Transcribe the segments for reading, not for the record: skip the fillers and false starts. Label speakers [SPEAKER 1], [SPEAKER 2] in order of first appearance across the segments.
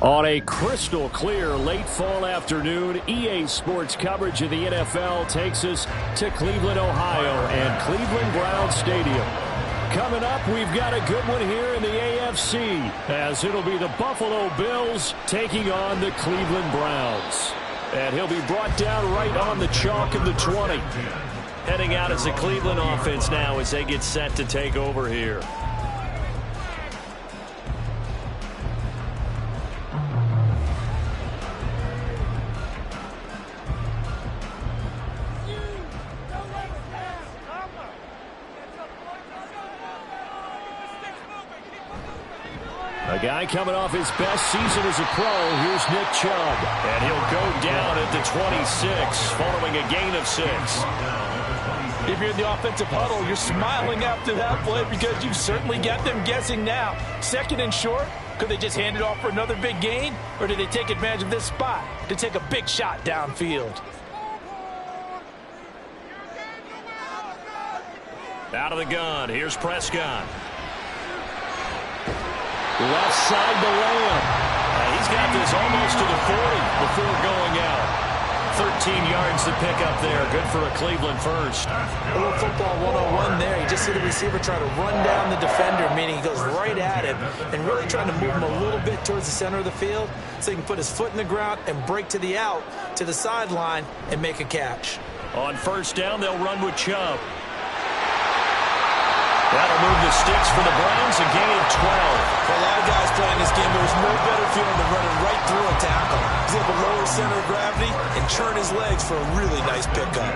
[SPEAKER 1] On a crystal clear late fall afternoon, EA Sports coverage of the NFL takes us to Cleveland, Ohio, and Cleveland Browns Stadium. Coming up, we've got a good one here in the AFC, as it'll be the Buffalo Bills taking on the Cleveland Browns. And he'll be brought down right on the chalk of the 20. Heading out as the Cleveland offense now as they get set to take over here. A guy coming off his best season as a pro, here's Nick Chubb. And he'll go down at the 26 following a gain of 6.
[SPEAKER 2] If you're in the offensive huddle, you're smiling after that play because you've certainly got them guessing now. Second and short, could they just hand it off for another big gain? Or did they take advantage of this spot to take a big shot downfield?
[SPEAKER 1] Out of the gun, here's Prescott. Left side to Lamb. He's got this almost to the 40 before going out. 13 yards to pick up there. Good for a Cleveland first.
[SPEAKER 2] A little football 101 there. You just see the receiver try to run down the defender, meaning he goes right at him and really trying to move him a little bit towards the center of the field so he can put his foot in the ground and break to the out, to the sideline, and make a catch.
[SPEAKER 1] On first down, they'll run with Chubb. That'll move the sticks for the Browns, a gain of 12.
[SPEAKER 2] For a lot of guys playing this game, there's no better feeling than running right through a tackle. He's able to lower center of gravity and churn his legs for a really nice pickup.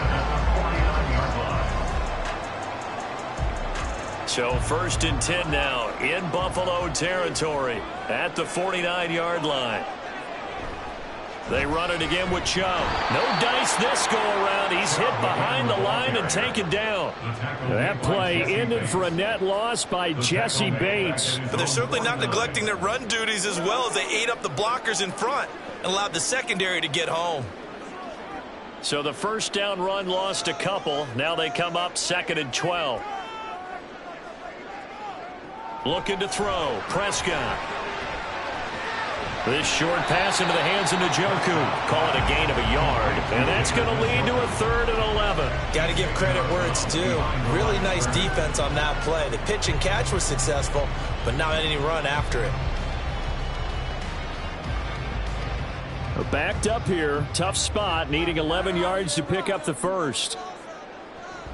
[SPEAKER 1] So first and 10 now in Buffalo territory at the 49-yard line. They run it again with Chubb. No dice this go-around. He's hit behind the line and taken down. That play ended for a net loss by Jesse Bates.
[SPEAKER 2] But they're certainly not neglecting their run duties as well as they ate up the blockers in front and allowed the secondary to get home.
[SPEAKER 1] So the first down run lost a couple. Now they come up second and 12. Looking to throw. Prescott. This short pass into the hands of Njoku. Call it a gain of a yard. And that's going to lead to a 3rd and 11.
[SPEAKER 2] Got to give credit where it's due. Really nice defense on that play. The pitch and catch was successful, but not any run after it.
[SPEAKER 1] Backed up here. Tough spot. Needing 11 yards to pick up the first.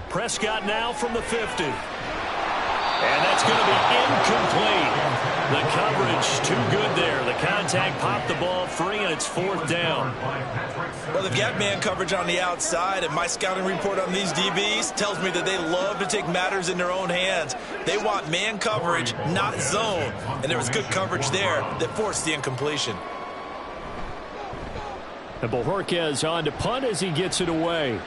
[SPEAKER 1] Prescott now from the 50. And that's going to be incomplete. The coverage too good there. The contact popped the ball free, and it's 4th down.
[SPEAKER 2] Well, they've got man coverage on the outside, and my scouting report on these DBs tells me that they love to take matters in their own hands. They want man coverage, not zone. And there was good coverage there that forced the incompletion.
[SPEAKER 1] And Bojorquez on to punt as he gets it away.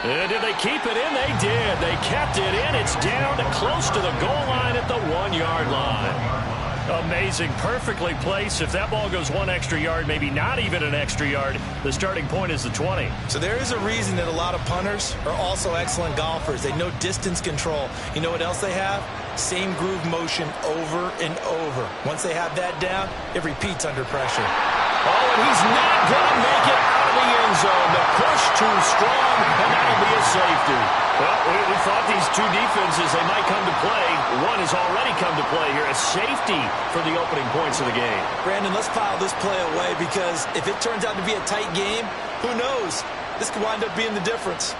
[SPEAKER 1] And did they keep it in? They did. They kept it in. It's down to close to the goal line at the 1-yard line. Amazing. Perfectly placed. If that ball goes 1 extra yard, maybe not even an extra yard, the starting point is the 20.
[SPEAKER 2] So there is a reason that a lot of punters are also excellent golfers. They know distance control. You know what else they have? Same groove motion over and over. Once they have that down, it repeats under pressure.
[SPEAKER 1] Oh, and he's not going to make it out of the end zone. The push too strong, and that'll be a safety. Well, we thought these two defenses, they might come to play. One has already come to play here. A safety for the opening points of the game.
[SPEAKER 2] Brandon, let's pile this play away because if it turns out to be a tight game, who knows? This could wind up being the difference.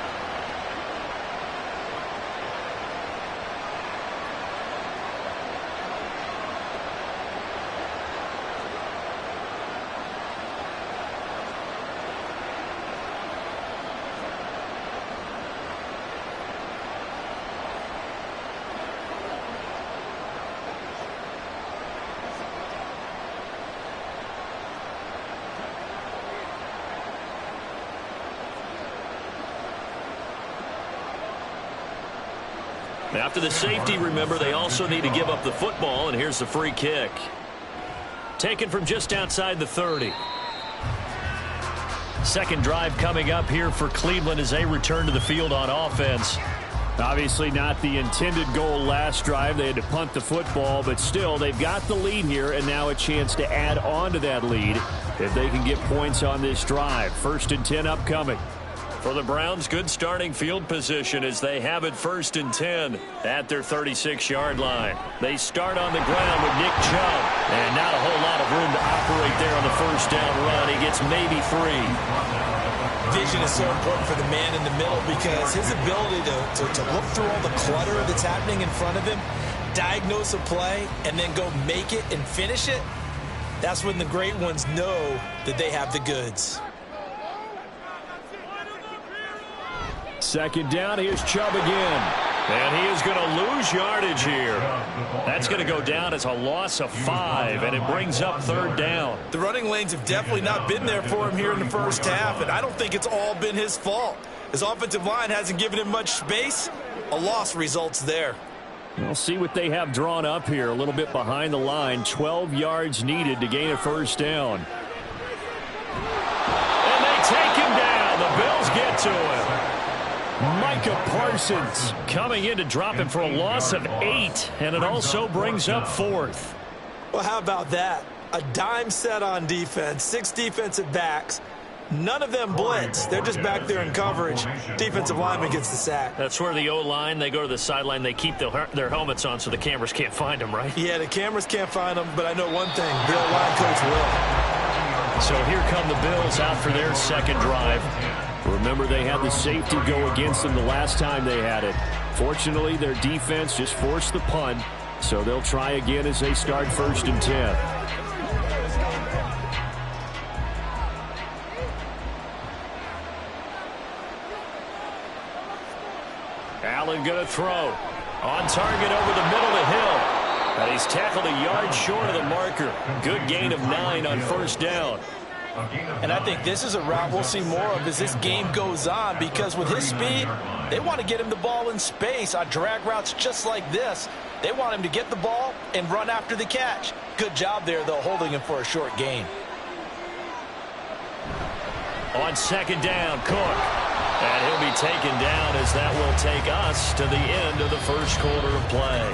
[SPEAKER 1] After the safety, remember, they also need to give up the football, and here's the free kick. Taken from just outside the 30. Second drive coming up here for Cleveland as they return to the field on offense. Obviously not the intended goal last drive. They had to punt the football, but still, they've got the lead here, and now a chance to add on to that lead if they can get points on this drive. 1st and 10 upcoming. For the Browns, good starting field position as they have it 1st and 10 at their 36-yard line. They start on the ground with Nick Chubb, and not a whole lot of room to operate there on the 1st down run. He gets maybe 3.
[SPEAKER 2] Vision is so important for the man in the middle because his ability to look through all the clutter that's happening in front of him, diagnose a play, and then go make it and finish it, that's when the great ones know that they have the goods.
[SPEAKER 1] 2nd down, here's Chubb again. And he is going to lose yardage here. That's going to go down as a loss of 5, and it brings up 3rd down.
[SPEAKER 2] The running lanes have definitely not been there for him here in the first half, and I don't think it's all been his fault. His offensive line hasn't given him much space. A loss results there.
[SPEAKER 1] We'll see what they have drawn up here. A little bit behind the line. 12 yards needed to gain a 1st down. And they take him down. The Bills get to him. Micah Parsons coming in to drop him for a loss of 8, and it also brings up 4th.
[SPEAKER 2] Well, how about that? A dime set on defense, 6 defensive backs. None of them blitz. They're just back there in coverage. Defensive lineman gets the sack.
[SPEAKER 1] That's where the O-line, they go to the sideline, they keep their helmets on so the cameras can't find them, right?
[SPEAKER 2] Yeah, the cameras can't find them, but I know one thing, the O-line coach will.
[SPEAKER 1] So here come the Bills out for their 2nd drive. Remember, they had the safety go against them the last time they had it. Fortunately, their defense just forced the punt, so they'll try again as they start 1st and 10. Allen going to throw. On target over the middle to Hill. And he's tackled a yard short of the marker. Good gain of 9 on 1st down.
[SPEAKER 2] And I think this is a route we'll see more of as this game goes on because with his speed, they want to get him the ball in space on drag routes just like this. They want him to get the ball and run after the catch. Good job there, though, holding him for a short gain.
[SPEAKER 1] On 2nd down, Cook. And he'll be taken down as that will take us to the end of the first quarter of play.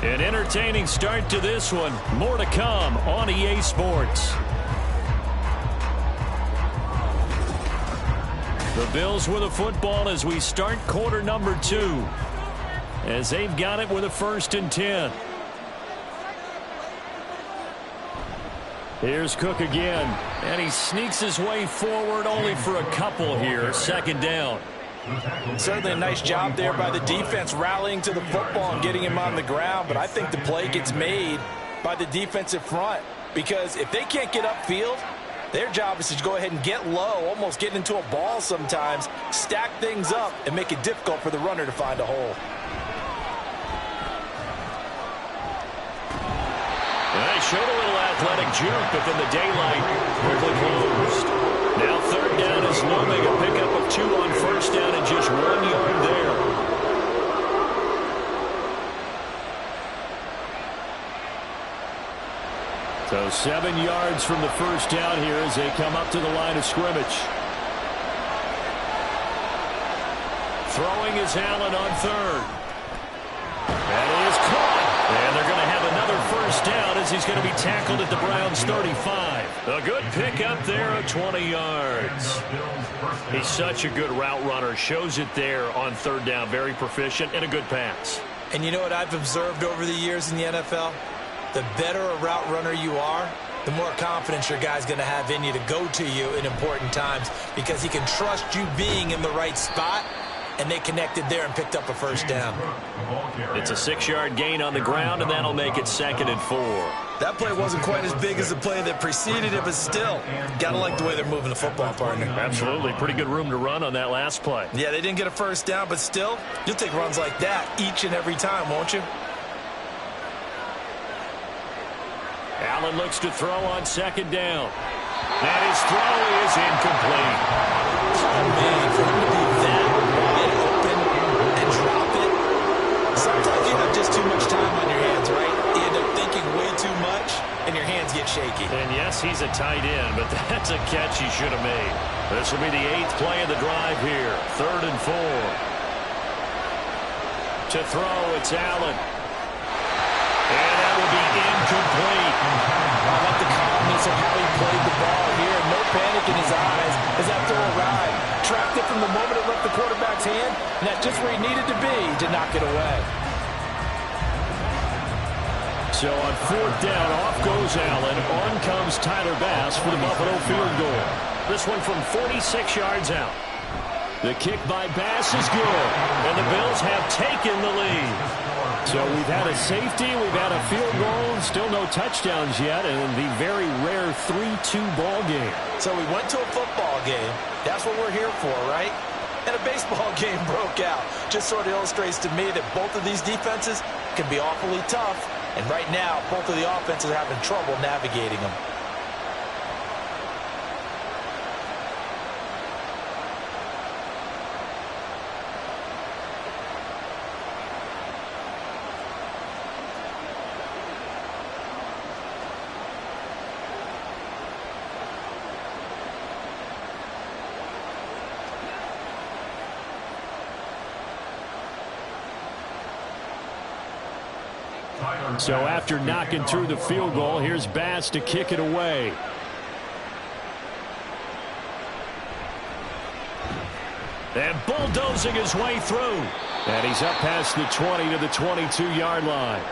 [SPEAKER 1] An entertaining start to this one. More to come on EA Sports. The Bills with a football as we start quarter number 2. As they've got it with a 1st and 10. Here's Cook again. And he sneaks his way forward only for a couple here. 2nd down.
[SPEAKER 2] Certainly a nice job there by the defense rallying to the football and getting him on the ground. But I think the play gets made by the defensive front. Because if they can't get upfield, their job is to go ahead and get low, almost get into a ball sometimes, stack things up, and make it difficult for the runner to find a hole.
[SPEAKER 1] They showed a little athletic juke, but then the daylight quickly closed. Now 3rd down is looming, a pickup of 2 on 1st down and just 1 yard there. So 7 yards from the 1st down here as they come up to the line of scrimmage. Throwing is Allen on 3rd. That is caught. And they're going to have another 1st down as he's going to be tackled at the Browns 35. A good pickup there of 20 yards. He's such a good route runner. Shows it there on 3rd down. Very proficient and a good pass.
[SPEAKER 2] And you know what I've observed over the years in the NFL? The better a route runner you are, the more confidence your guy's going to have in you to go to you in important times because he can trust you being in the right spot. And they connected there and picked up a 1st down.
[SPEAKER 1] It's a 6-yard gain on the ground, and that'll make it 2nd and 4.
[SPEAKER 2] That play wasn't quite as big as the play that preceded it, but still, got to like the way they're moving the football, partner.
[SPEAKER 1] Absolutely. Pretty good room to run on that last play.
[SPEAKER 2] Yeah, they didn't get a 1st down, but still, you'll take runs like that each and every time, won't you?
[SPEAKER 1] Allen looks to throw on 2nd down. And his throw is incomplete.
[SPEAKER 2] Oh, man, for him to be that wide open and drop it. Sometimes you have just too much time on your hands, right? You end up thinking way too much, and your hands get shaky.
[SPEAKER 1] And yes, he's a tight end, but that's a catch he should have made. This will be the 8th play of the drive here. 3rd and 4. To throw, it's Allen. And that will be incomplete.
[SPEAKER 2] I like the calmness of how he played the ball here. No panic in his eyes as that throw arrived. Tracked it from the moment it left the quarterback's hand, and that's just where he needed to be to knock it away.
[SPEAKER 1] So on 4th down, off goes Allen. On comes Tyler Bass for the Buffalo field goal. This one from 46 yards out. The kick by Bass is good, and the Bills have taken the lead. So we've had a safety, we've had a field goal, still no touchdowns yet, and the very rare 3-2 ball game.
[SPEAKER 2] So we went to a football game. That's what we're here for, right? And a baseball game broke out. Just sort of illustrates to me that both of these defenses can be awfully tough. And right now, both of the offenses are having trouble navigating them.
[SPEAKER 1] So after knocking through the field goal, here's Bass to kick it away. And bulldozing his way through. And he's up past the 20 to the 22-yard line.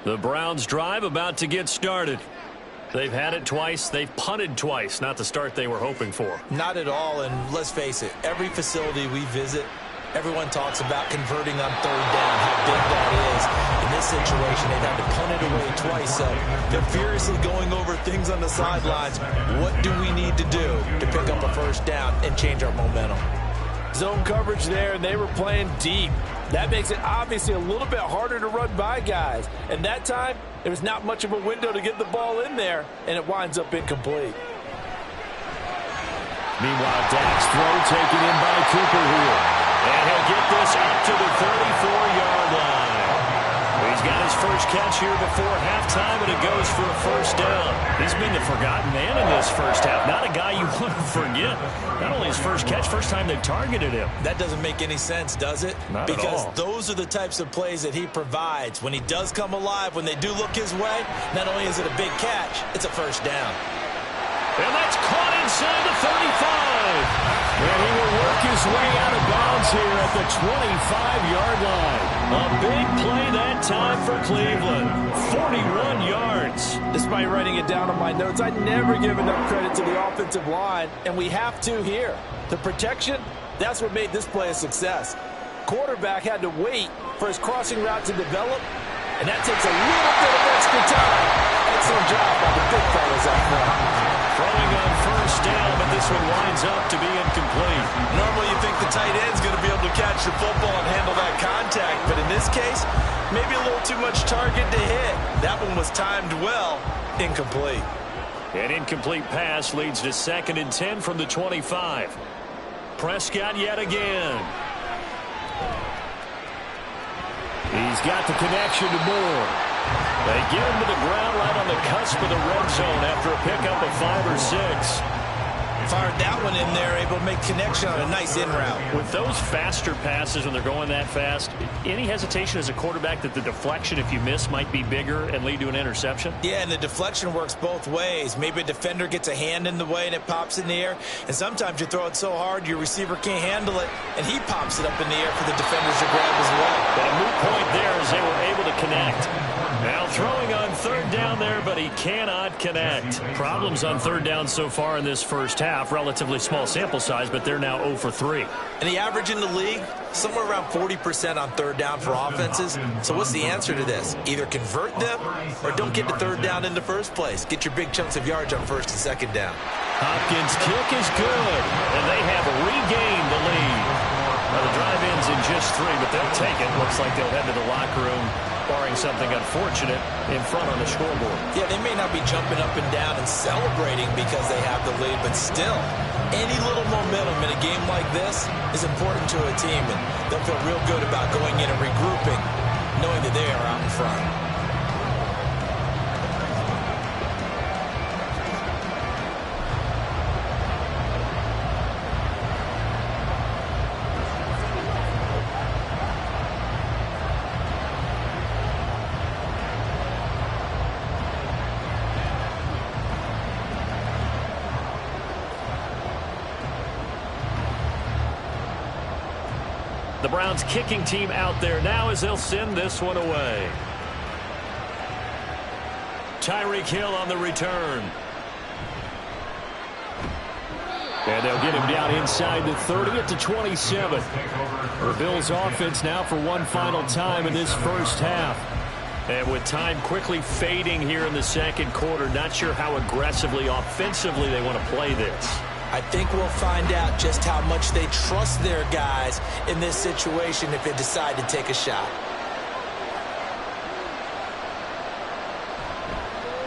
[SPEAKER 1] The Browns drive about to get started. They've had it twice. They've punted twice. Not the start they were hoping for.
[SPEAKER 2] Not at all, and let's face it, every facility we visit, everyone talks about converting on 3rd down, how big that is. In this situation, they've had to punt it away twice, so they're furiously going over things on the sidelines. What do we need to do to pick up a 1st down and change our momentum? Zone coverage there, and they were playing deep. That makes it obviously a little bit harder to run by guys. And that time, there was not much of a window to get the ball in there, and it winds up incomplete.
[SPEAKER 1] Meanwhile, Dak's throw taken in by Cooper here. And he'll get this up to the first catch here before halftime, and it goes for a first down. He's been the forgotten man in this first half. Not a guy you want to forget. Not only his first catch, first time they've targeted him.
[SPEAKER 2] That doesn't make any sense, does it?
[SPEAKER 1] Not at all.
[SPEAKER 2] Because those are the types of plays that he provides. When he does come alive, when they do look his way, not only is it a big catch, it's a first down.
[SPEAKER 1] And that's caught inside the 35. And he will work his way out of bounds here at the 25-yard line. A big play that time for Cleveland. 41 yards.
[SPEAKER 2] Despite writing it down on my notes, I never give enough credit to the offensive line, and we have to here. The protection, that's what made this play a success. Quarterback had to wait for his crossing route to develop, and that takes a little bit of extra time. Excellent job by the big fellas up front.
[SPEAKER 1] Throwing on first down, but this one winds up to be incomplete.
[SPEAKER 2] Normally you think the tight end's going to be able to catch the football and handle that contact, but in this case, maybe a little too much target to hit. That one was timed well. Incomplete.
[SPEAKER 1] An incomplete pass leads to 2nd and 10 from the 25. Prescott yet again. He's got the connection to Moore. They get him to the ground right on the cusp of the red zone after a pickup of 5 or 6.
[SPEAKER 2] Fired that one in there, able to make connection on a nice in route.
[SPEAKER 1] With those faster passes when they're going that fast, any hesitation as a quarterback that the deflection, if you miss, might be bigger and lead to an interception?
[SPEAKER 2] Yeah, and the deflection works both ways. Maybe a defender gets a hand in the way and it pops in the air, and sometimes you throw it so hard your receiver can't handle it, and he pops it up in the air for the defenders to grab as well.
[SPEAKER 1] But a moot point there as they were able to connect. Now throwing on 3rd down there, but he cannot connect. Problems on 3rd down so far in this first half. Relatively small sample size, but they're now 0 for 3.
[SPEAKER 2] And the average in the league, somewhere around 40% on 3rd down for offenses. So what's the answer to this? Either convert them or don't get to 3rd down in the first place. Get your big chunks of yards on 1st and 2nd down.
[SPEAKER 1] Hopkins' kick is good, and they have regained the lead. Well, the drive ends in just 3, but they'll take it. Looks like they'll head to the locker room, barring something unfortunate, in front on the scoreboard.
[SPEAKER 2] Yeah, they may not be jumping up and down and celebrating because they have the lead, but still, any little momentum in a game like this is important to a team, and they'll feel real good about going in and regrouping, knowing that they are out in front.
[SPEAKER 1] The Browns kicking team out there now as they'll send this one away. Tyreek Hill on the return. And they'll get him down inside the 30 at the 27. The Bills offense now for one final time in this first half. And with time quickly fading here in the second quarter, not sure how aggressively, offensively they want to play this.
[SPEAKER 2] I think we'll find out just how much they trust their guys in this situation if they decide to take a shot.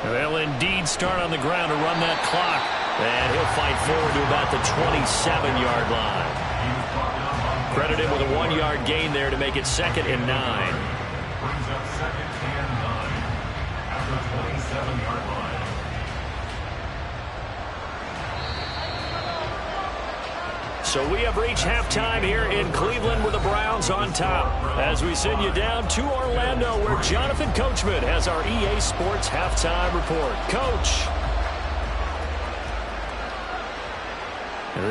[SPEAKER 1] They'll indeed start on the ground to run that clock. And he'll fight forward to about the 27-yard line. Credit him with a 1-yard gain there to make it 2nd and 9.
[SPEAKER 3] Brings up 2nd and 9 at the 27-yard line.
[SPEAKER 1] So we have reached halftime here in Cleveland with the Browns on top. As we send you down to Orlando where Jonathan Coachman has our EA Sports halftime report. Coach.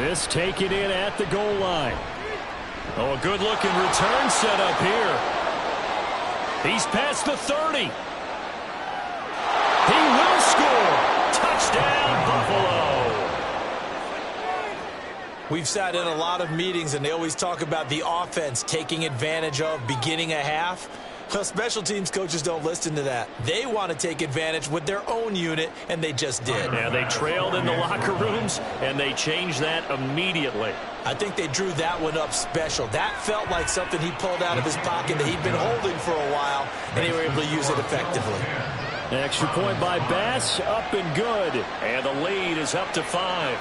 [SPEAKER 1] This taken in at the goal line. Oh, a good-looking return set up here. He's past the 30. He will score. Touchdown, Buffalo.
[SPEAKER 2] We've sat in a lot of meetings, and they always talk about the offense taking advantage of beginning a half. Well, special teams coaches don't listen to that. They want to take advantage with their own unit, and they just did.
[SPEAKER 1] Yeah, they trailed in the locker rooms, and they changed that immediately.
[SPEAKER 2] I think they drew that one up special. That felt like something he pulled out of his pocket that he'd been holding for a while, and they were able to use it effectively.
[SPEAKER 1] Extra point by Bass, up and good. And the lead is up to 5.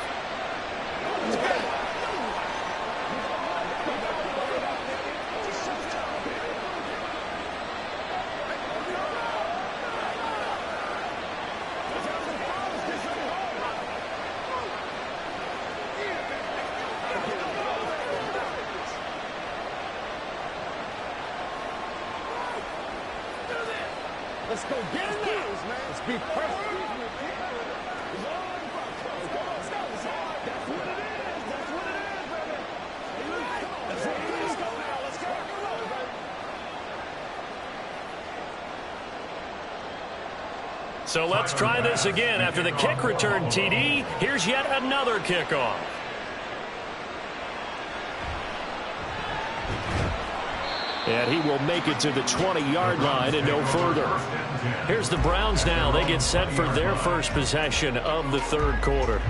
[SPEAKER 4] go get it now. Let's be perfect.
[SPEAKER 1] So let's try this again. After the kick return TD, here's yet another kickoff. And he will make it to the 20-yard line and no further. Here's the Browns now. They get set for their first possession of the third quarter.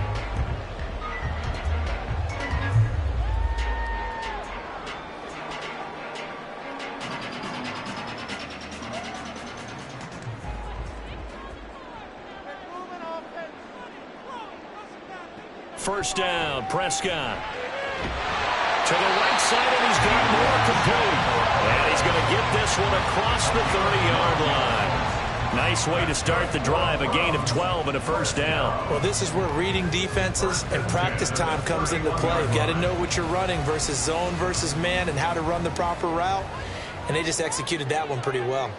[SPEAKER 1] First down, Prescott. To the right side, and he's got more complete. And he's going to get this one across the 30-yard line. Nice way to start the drive, a gain of 12 and a first down.
[SPEAKER 2] Well, this is where reading defenses and practice time comes into play. You've got to know what you're running versus zone versus man and how to run the proper route. And they just executed that one pretty well.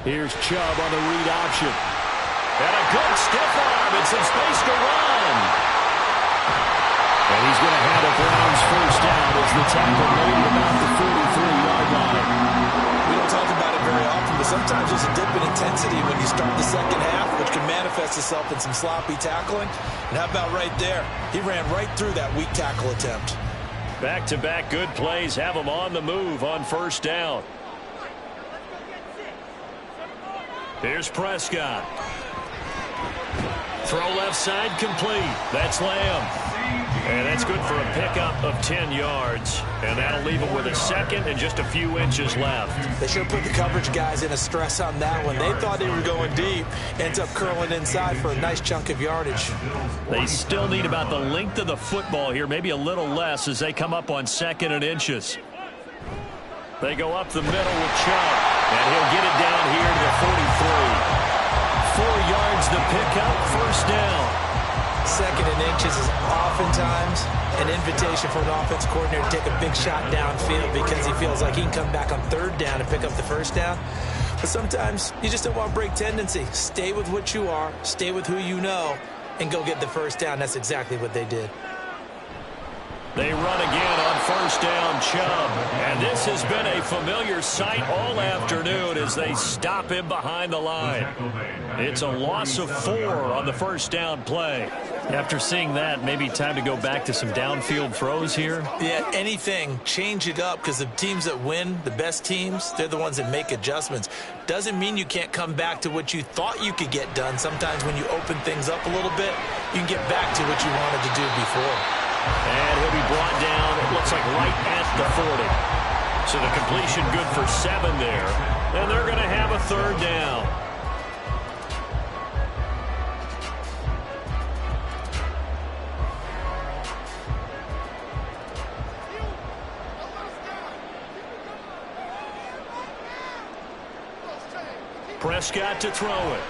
[SPEAKER 1] Here's Chubb on the read option. And a good stiff arm and some space to run. And he's going to have a Browns first down as the tackle made about the 43-yard line.
[SPEAKER 2] We don't talk about it very often, but sometimes there's a dip in intensity when you start the second half, which can manifest itself in some sloppy tackling. And how about right there? He ran right through that weak tackle attempt.
[SPEAKER 1] Back-to-back good plays have him on the move on first down. Here's Prescott. Throw left side complete. That's Lamb. And that's good for a pickup of 10 yards. And that'll leave him with a second and just a few inches left.
[SPEAKER 2] They sure put the coverage guys in a stress on that one. They thought they were going deep. Ends up curling inside for a nice chunk of yardage.
[SPEAKER 1] They still need about the length of the football here, maybe a little less as they come up on second and inches. They go up the middle with Chubb. And he'll get it down here to the 43. 4 yards the pickup, first down.
[SPEAKER 2] Second and inches is oftentimes an invitation for an offense coordinator to take a big shot downfield because he feels like he can come back on third down and pick up the first down. But sometimes you just don't want to break tendency. Stay with what you are, stay with who you know, and go get the first down. That's exactly what they did.
[SPEAKER 1] They run again on first down, Chubb. And this has been a familiar sight all afternoon as they stop him behind the line. It's a loss of 4 on the first down play. After seeing that, maybe time to go back to some downfield throws here.
[SPEAKER 2] Yeah, anything. Change it up because the teams that win, the best teams, they're the ones that make adjustments. Doesn't mean you can't come back to what you thought you could get done. Sometimes when you open things up a little bit, you can get back to what you wanted to do before.
[SPEAKER 1] And he'll be brought down, it looks like right at the 40. So the completion good for 7 there. And they're going to have a third down. Prescott to throw it.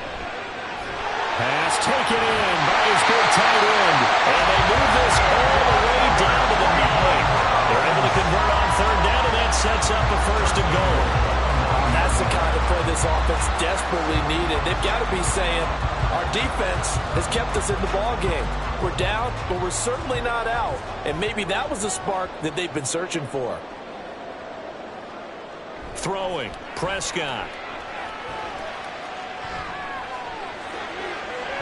[SPEAKER 1] Pass taken in by his big tight end. And they move this all the way down to the 9. They're able to convert on third down, and that sets up a first and goal.
[SPEAKER 2] That's the kind of play this offense desperately needed. They've got to be saying, our defense has kept us in the ballgame. We're down, but we're certainly not out. And maybe that was the spark that they've been searching for.
[SPEAKER 1] Throwing, Prescott.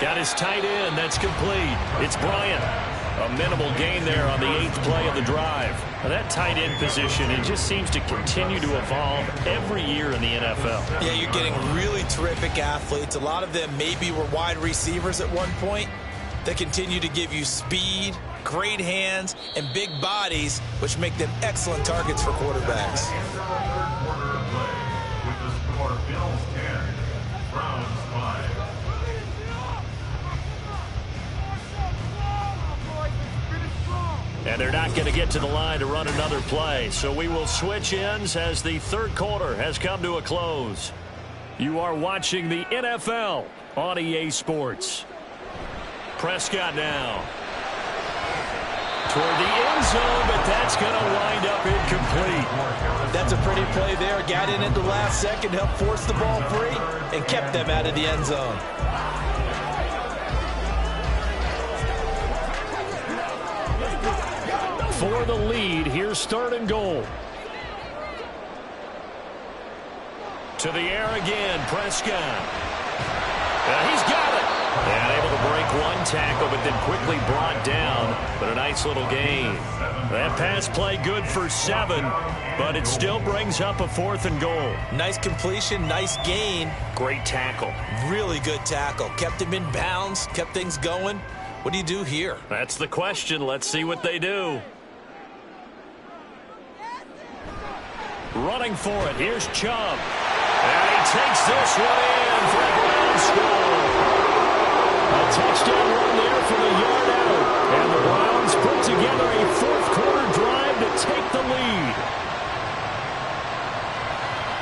[SPEAKER 1] Got his tight end. That's complete. It's Bryant. A minimal gain there on the 8th play of the drive. Now that tight end position, it just seems to continue to evolve every year in the NFL.
[SPEAKER 2] Yeah, you're getting really terrific athletes. A lot of them maybe were wide receivers at one point. They continue to give you speed, great hands, and big bodies, which make them excellent targets for quarterbacks.
[SPEAKER 1] And they're not going to get to the line to run another play. So we will switch ends as the third quarter has come to a close. You are watching the NFL on EA Sports. Prescott now. Toward the end zone, but that's going to wind up incomplete.
[SPEAKER 2] That's a pretty play there. Got in at the last second, helped force the ball free, and kept them out of the end zone.
[SPEAKER 1] For the lead, here's 3rd and goal. To the air again, Prescott. He's got it. And able to break one tackle, but then quickly brought down. But a nice little gain. That pass play good for 7, but it still brings up a 4th and goal.
[SPEAKER 2] Nice completion, nice gain.
[SPEAKER 1] Great tackle.
[SPEAKER 2] Really good tackle. Kept him in bounds, kept things going. What do you do here?
[SPEAKER 1] That's the question. Let's see what they do. Running for it. Here's Chubb. And he takes this one in for a Browns score. A touchdown run there from a yard out. And the Browns put together a 4th quarter drive to take the lead.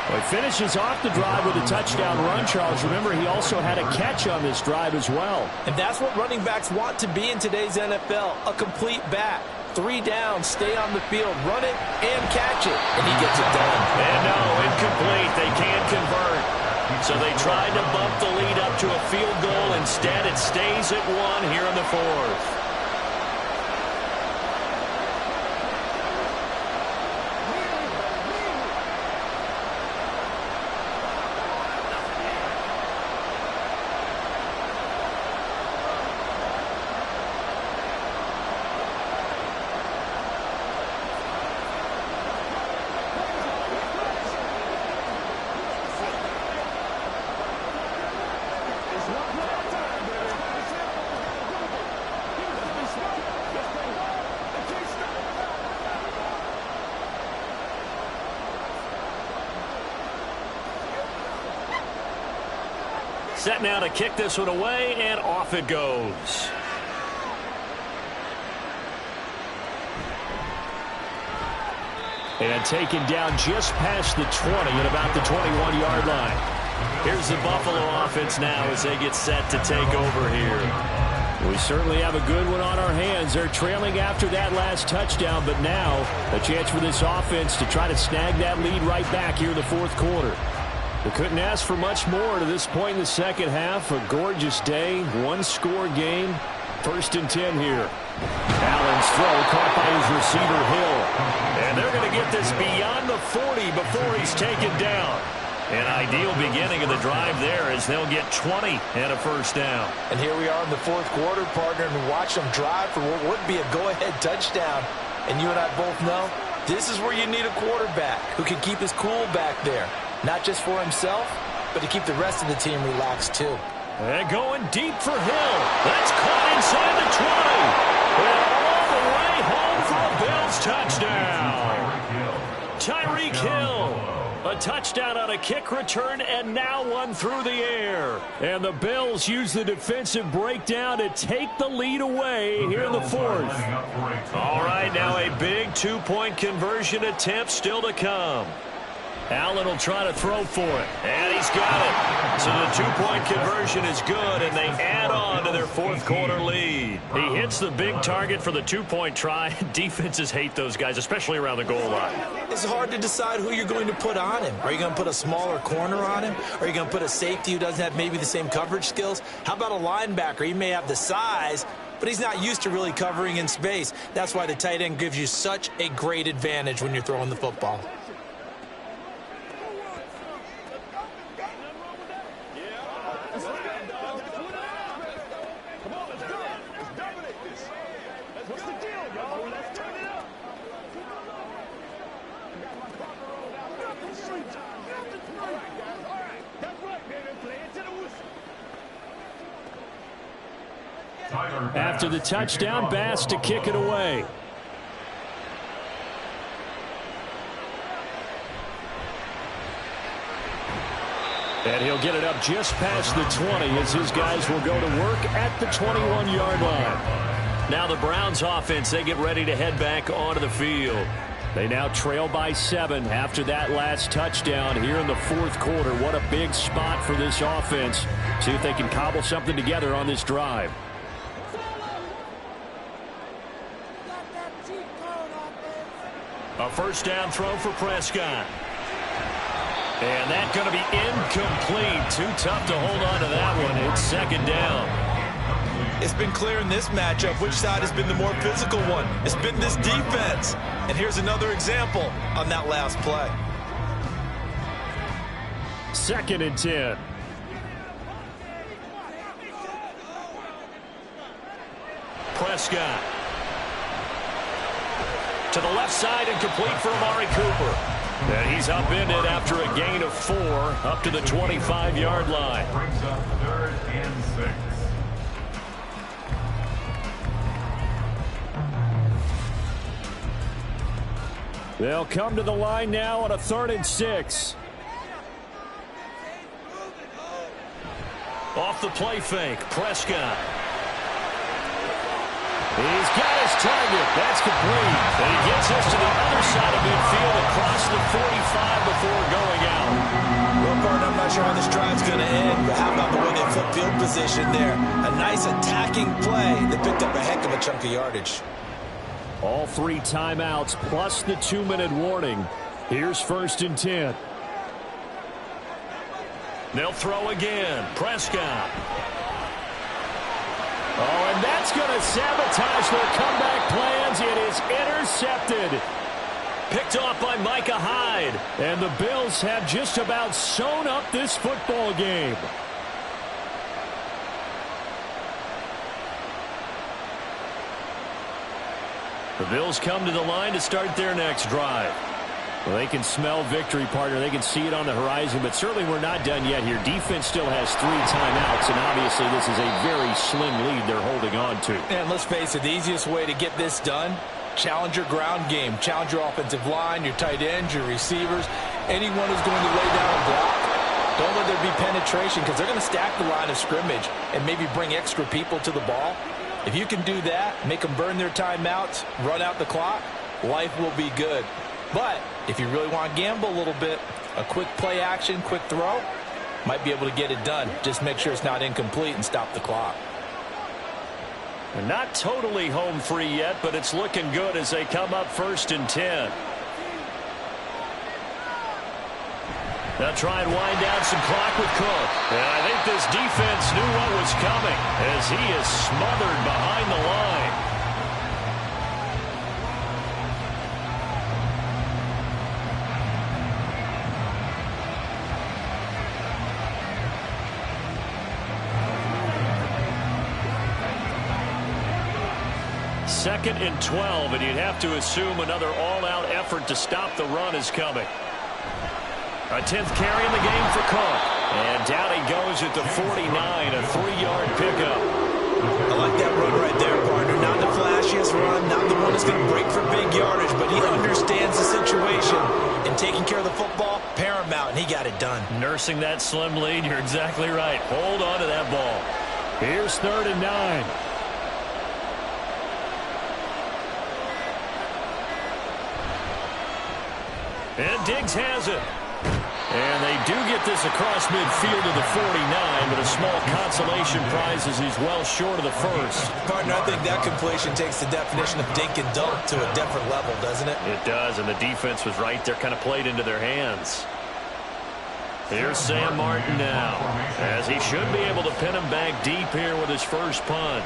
[SPEAKER 1] Well, he finishes off the drive with a touchdown run, Charles. Remember, he also had a catch on this drive as well.
[SPEAKER 2] And that's what running backs want to be in today's NFL, a complete back. 3 down, stay on the field, run it, and catch it. And he gets it done.
[SPEAKER 1] And no, incomplete. They can't convert. So they tried to bump the lead up to a field goal. Instead, it stays at 1 here in the 4th. Set now to kick this one away, and off it goes. And taken down just past the 20 at about the 21-yard line. Here's the Buffalo offense now as they get set to take over here. We certainly have a good one on our hands. They're trailing after that last touchdown, but now a chance for this offense to try to snag that lead right back here in the 4th quarter. They couldn't ask for much more to this point in the second half. A gorgeous day, 1-score game. 1st and 10 here. Allen's throw caught by his receiver Hill. And they're going to get this beyond the 40 before he's taken down. An ideal beginning of the drive there as they'll get 20 and a 1st down.
[SPEAKER 2] And here we are in the 4th quarter, partner, and watch them drive for what would be a go-ahead touchdown. And you and I both know this is where you need a quarterback who can keep his cool back there. Not just for himself, but to keep the rest of the team relaxed, too.
[SPEAKER 1] And going deep for Hill. That's caught inside the 20. And all the way home for a Bills touchdown. Tyreek Hill. A touchdown on a kick return, and now one through the air. And the Bills use the defensive breakdown to take the lead away here in the 4th. All right, now a big 2-point conversion attempt still to come. Allen will try to throw for it, and he's got it. So the 2-point conversion is good, and they add on to their 4th quarter lead. He hits the big target for the 2-point try. Defenses hate those guys, especially around the goal line.
[SPEAKER 2] It's hard to decide who you're going to put on him. Are you going to put a smaller corner on him? Are you going to put a safety who doesn't have maybe the same coverage skills? How about a linebacker? He may have the size, but he's not used to really covering in space. That's why the tight end gives you such a great advantage when you're throwing the football.
[SPEAKER 1] After the touchdown, Bass to kick it away. And he'll get it up just past the 20 as his guys will go to work at the 21-yard line. Now the Browns offense, they get ready to head back onto the field. They now trail by 7 after that last touchdown here in the 4th quarter. What a big spot for this offense. See if they can cobble something together on this drive. A first down throw for Prescott. And that's going to be incomplete. Too tough to hold on to that one. It's second down.
[SPEAKER 2] It's been clear in this matchup which side has been the more physical one. It's been this defense. And here's another example on that last play.
[SPEAKER 1] Second and 10. Prescott. To the left side and complete for Amari Cooper. And he's upended after a gain of 4 up to the 25-yard line.
[SPEAKER 3] Brings up 3rd and 6.
[SPEAKER 1] They'll come to the line now on a 3rd and 6. Off the play fake, Prescott. He's got his target. That's complete. And he gets us to the other side of midfield across the 45 before going out.
[SPEAKER 2] Well, partner, I'm not sure how this drive's going to end, but how about the way they flip field position there? A nice attacking play that picked up a heck of a chunk of yardage.
[SPEAKER 1] All 3 timeouts plus the 2-minute warning. Here's 1st and 10. They'll throw again. Prescott. Oh, and that's going to sabotage their comeback plans. It is intercepted. Picked off by Micah Hyde. And the Bills have just about sewn up this football game. The Bills come to the line to start their next drive. Well, they can smell victory, partner. They can see it on the horizon, but certainly we're not done yet here. Defense still has 3 timeouts, and obviously this is a very slim lead they're holding on to.
[SPEAKER 2] And let's face it, the easiest way to get this done, challenge your ground game. Challenge your offensive line, your tight ends, your receivers, anyone who's going to lay down a block. Don't let there be penetration because they're going to stack the line of scrimmage and maybe bring extra people to the ball. If you can do that, make them burn their timeouts, run out the clock, life will be good. But if you really want to gamble a little bit, a quick play action, quick throw, might be able to get it done. Just make sure it's not incomplete and stop the clock.
[SPEAKER 1] They're not totally home free yet, but it's looking good as they come up 1st and 10. They'll try and wind down some clock with Cook. And I think this defense knew what was coming as he is smothered behind the line. Second and 12, and you'd have to assume another all-out effort to stop the run is coming. A 10th carry in the game for Cook. And down he goes at the 49, a 3-yard pickup.
[SPEAKER 2] I like that run right there, partner. Not the flashiest run, not the one that's going to break for big yardage, but he understands the situation. And taking care of the football, paramount, and he got it done.
[SPEAKER 1] Nursing that slim lead, you're exactly right. Hold on to that ball. Here's 3rd and 9. And Diggs has it. And they do get this across midfield to the 49, but a small consolation prize as he's well short of the first.
[SPEAKER 2] Partner, I think that completion takes the definition of dink and dunk to a different level, doesn't it?
[SPEAKER 1] It does, and the defense was right there, kind of played into their hands. Here's Sam Martin now, as he should be able to pin him back deep here with his first punt.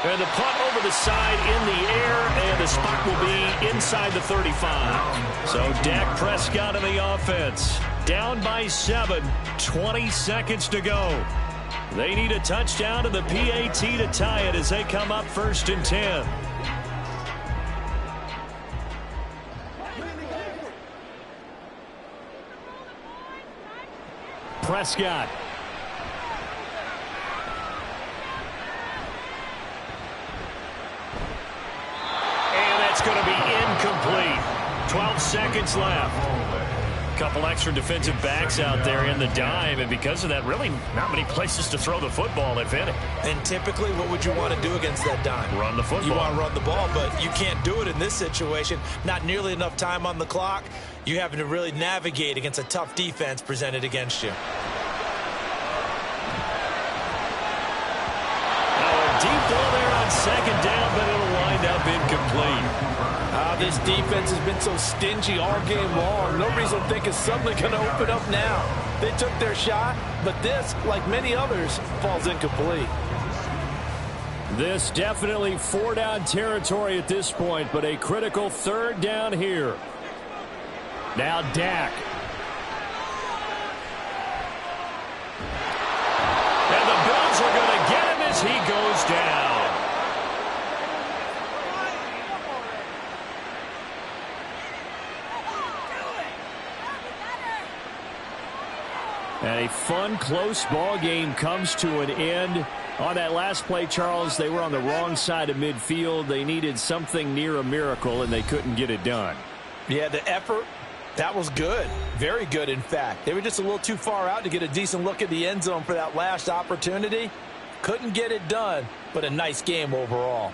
[SPEAKER 1] And the punt over the side in the air, and the spot will be inside the 35. So Dak Prescott in the offense. Down by 7, 20 seconds to go. They need a touchdown and the PAT to tie it as they come up 1st and 10. Prescott. It's going to be incomplete. 12 seconds left. Couple extra defensive backs out there in the dime, and because of that, really not many places to throw the football, if any.
[SPEAKER 2] And typically, what would you want to do against that dime?
[SPEAKER 1] Run the football.
[SPEAKER 2] You want to run the ball, but you can't do it in this situation. Not nearly enough time on the clock. You're having to really navigate against a tough defense presented against you.
[SPEAKER 1] Now a deep ball there on 2nd down, but it'll incomplete.
[SPEAKER 2] This defense has been so stingy all game long. No reason to think it's suddenly going to open up now. They took their shot, but this, like many others, falls incomplete.
[SPEAKER 1] This definitely 4-down territory at this point, but a critical 3rd down here. Now Dak. And the Bills are going to get him as he goes down. And a fun, close ball game comes to an end. On that last play, Charles, they were on the wrong side of midfield. They needed something near a miracle, and they couldn't get it done.
[SPEAKER 2] Yeah, the effort, that was good. Very good, in fact. They were just a little too far out to get a decent look at the end zone for that last opportunity. Couldn't get it done, but a nice game overall.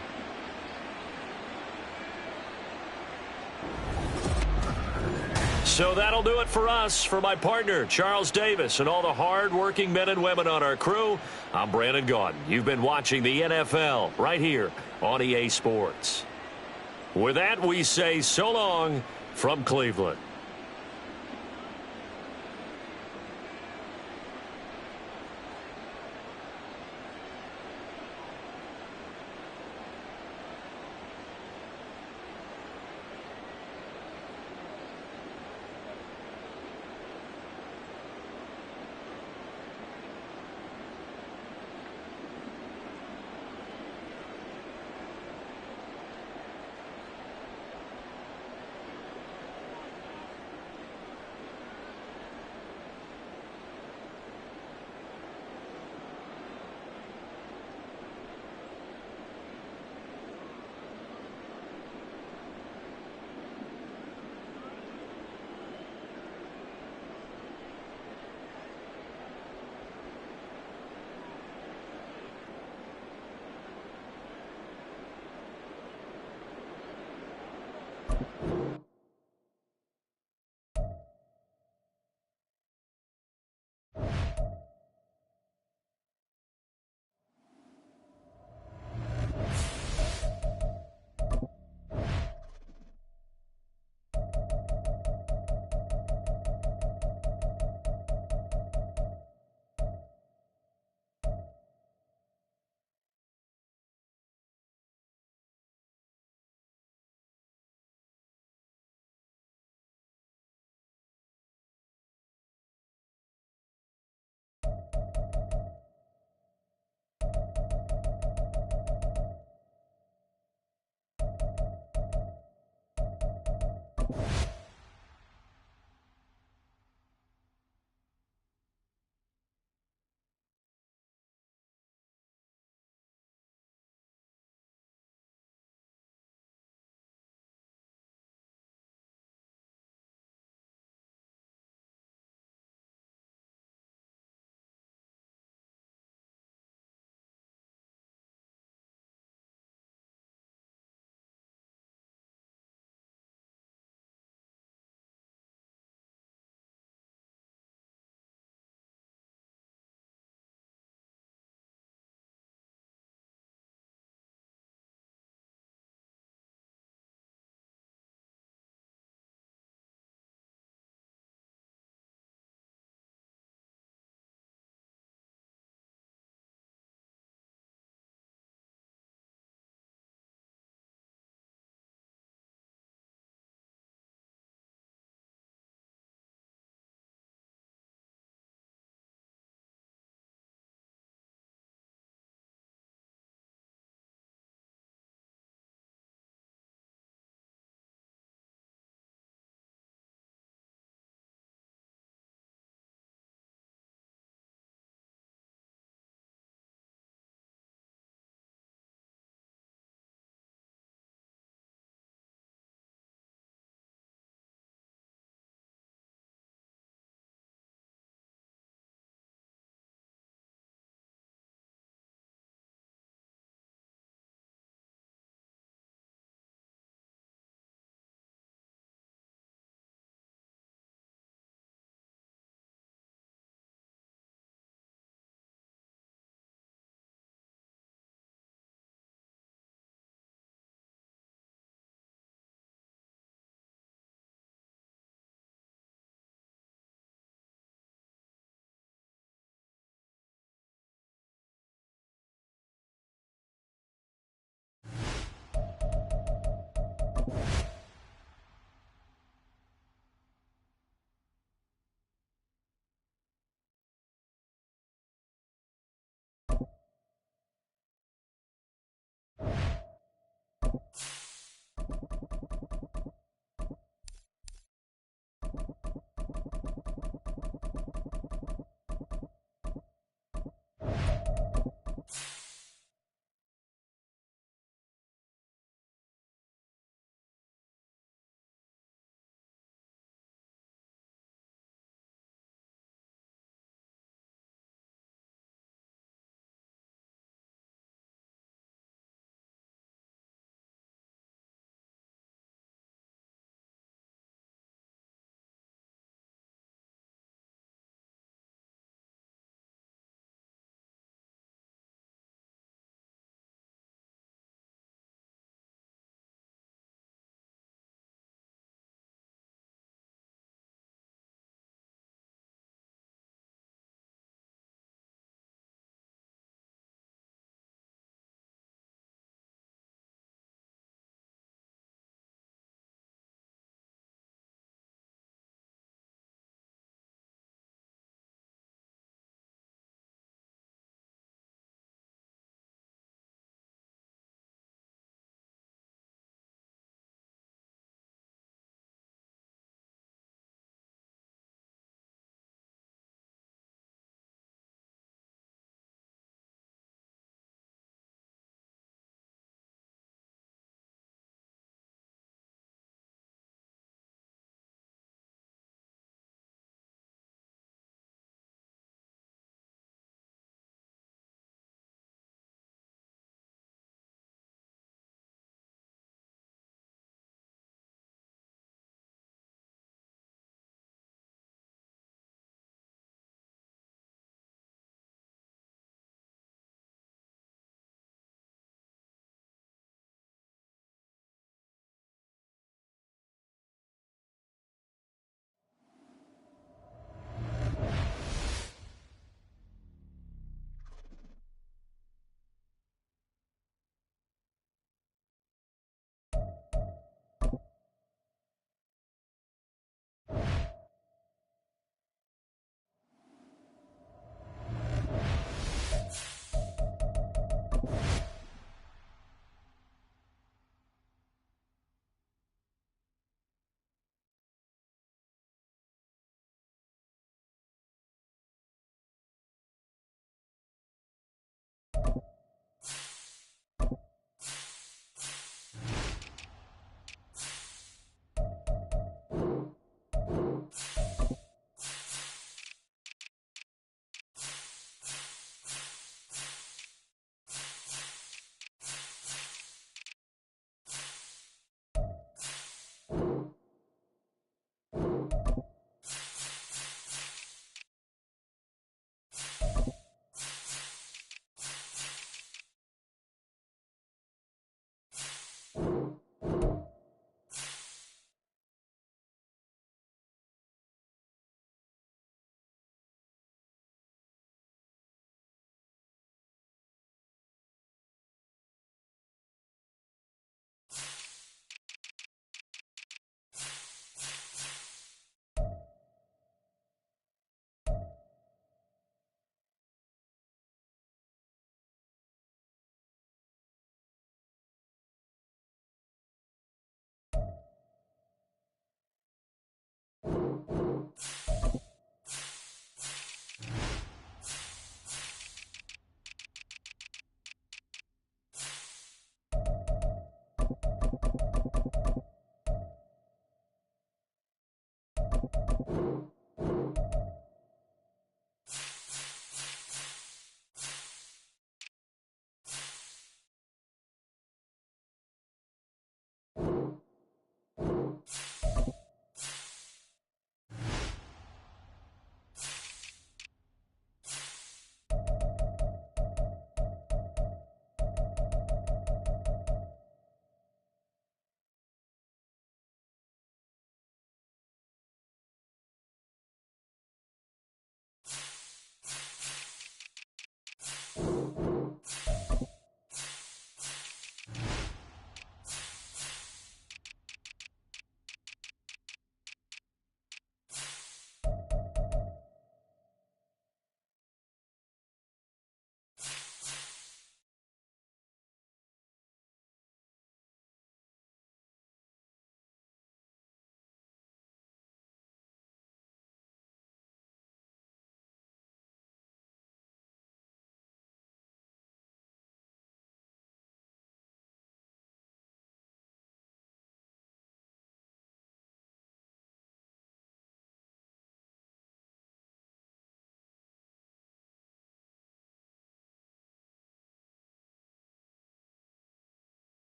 [SPEAKER 1] So that'll do it for us. For my partner, Charles Davis, and all the hard-working men and women on our crew, I'm Brandon Gaudin. You've been watching the NFL right here on EA Sports. With that, we say so long from Cleveland.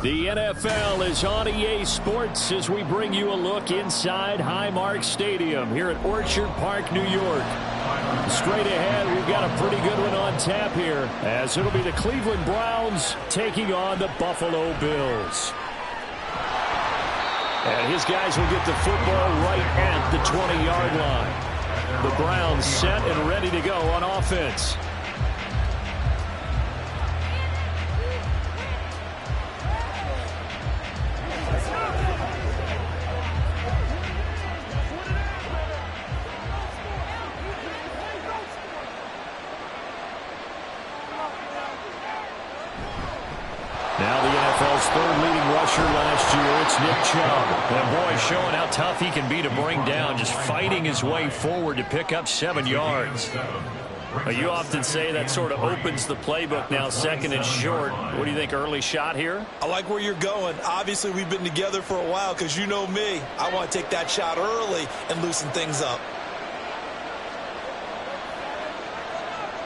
[SPEAKER 1] The NFL is on EA Sports as we bring you a look inside Highmark Stadium here at Orchard Park, New York. Straight ahead, we've got a pretty good one on tap here, as it'll be the Cleveland Browns taking on the Buffalo Bills. And his guys will get the football right at the 20-yard line. The Browns set and ready to go on offense. Now the NFL's third leading rusher last year, it's Nick Chubb. And boy, showing how tough he can be to bring down, just fighting his way forward to pick up 7 yards. You often say that sort of opens the playbook now, second and short. What do you think, early shot here?
[SPEAKER 2] I like where you're going. Obviously, we've been together for a while because you know me. I want to take that shot early and loosen things up.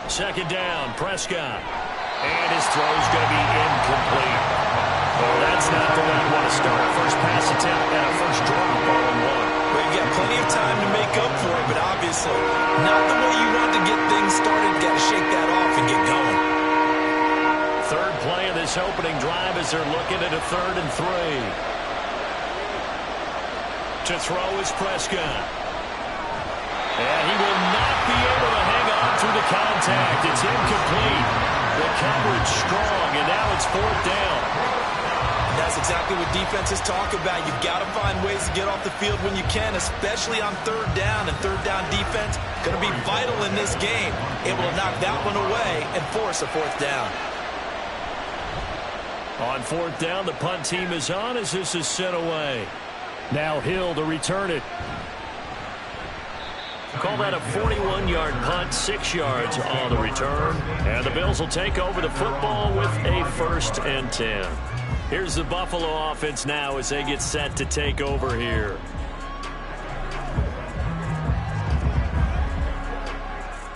[SPEAKER 1] Second down, Prescott. And his throw is going to be incomplete. Well, that's not the way you want to start a first pass attempt and a first drop all in one.
[SPEAKER 2] Well, you got plenty of time to make up for it, but obviously not the way you want to get things started. Got to shake that off and get going.
[SPEAKER 1] Third play of this opening drive as they're looking at a 3rd and 3. To throw is Prescott. And he will not be able to hang on through the contact. It's incomplete. The coverage strong, and now it's 4th down.
[SPEAKER 2] And that's exactly what defenses talk about. You've got to find ways to get off the field when you can, especially on 3rd down. And 3rd down defense going to be vital in this game. Able to knock that one away and force a 4th down.
[SPEAKER 1] On 4th down, the punt team is on as this is sent away. Now Hill to return it. Call that a 41-yard punt, 6 yards on the return. And the Bills will take over the football with a 1st and 10. Here's the Buffalo offense now as they get set to take over here.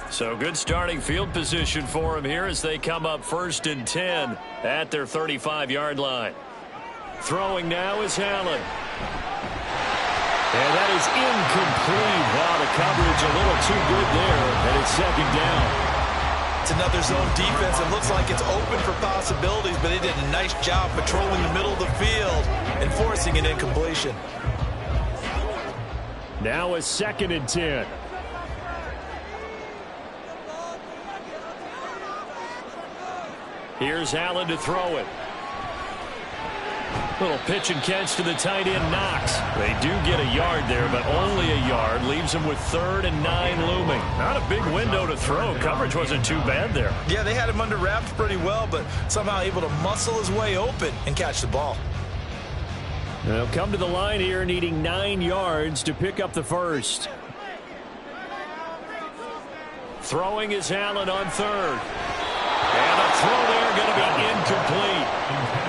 [SPEAKER 1] So good starting field position for them here as they come up 1st and 10 at their 35-yard line. Throwing now is Allen. And that is incomplete. Wow, the coverage a little too good there, and it's 2nd down.
[SPEAKER 2] It's another zone defense. It looks like it's open for possibilities, but they did a nice job patrolling the middle of the field and forcing an incompletion.
[SPEAKER 1] Now a 2nd and 10. Here's Allen to throw it. Little pitch and catch to the tight end, Knox. They do get a yard there, but only a yard. Leaves them with 3rd and 9 looming. Not a big window to throw. Coverage wasn't too bad there.
[SPEAKER 2] Yeah, they had him under wraps pretty well, but somehow able to muscle his way open and catch the ball.
[SPEAKER 1] They'll come to the line here needing 9 yards to pick up the 1st. Throwing is Allen on 3rd. And a throw there going to be incomplete.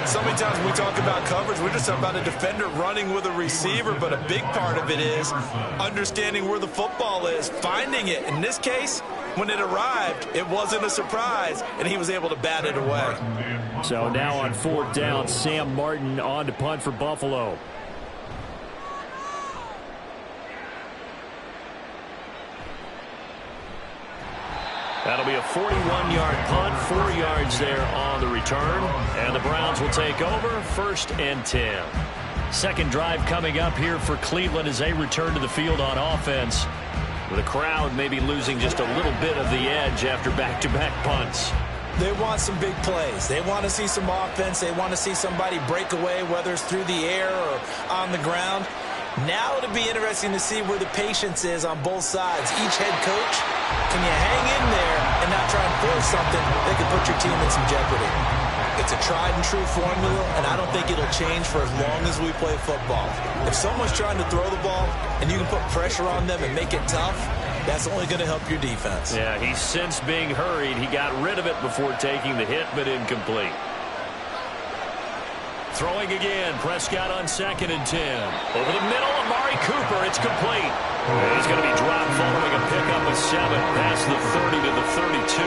[SPEAKER 2] So many times when we talk about coverage, we're just talking about a defender running with a receiver, but a big part of it is understanding where the football is, finding it. In this case, when it arrived, it wasn't a surprise, and he was able to bat it away.
[SPEAKER 1] So now on 4th down, Sam Martin on to punt for Buffalo. That'll be a 41-yard punt, 4 yards there on the return. And the Browns will take over, 1st and 10. Second drive coming up here for Cleveland as they return to the field on offense. The crowd maybe losing just a little bit of the edge after back-to-back punts.
[SPEAKER 2] They want some big plays. They want to see some offense. They want to see somebody break away, whether it's through the air or on the ground. Now it'll be interesting to see where the patience is on both sides. Each head coach, can you hang in there and not try and force something that could put your team in some jeopardy? It's a tried-and-true formula, and I don't think it'll change for as long as we play football. If someone's trying to throw the ball and you can put pressure on them and make it tough, that's only going to help your defense.
[SPEAKER 1] Yeah, he sensed being hurried. He got rid of it before taking the hit, but incomplete. Throwing again, Prescott on 2nd and 10. Over the middle, Amari Cooper, it's complete. And he's going to be dropped following a pickup of 7 past the 30 to the 32.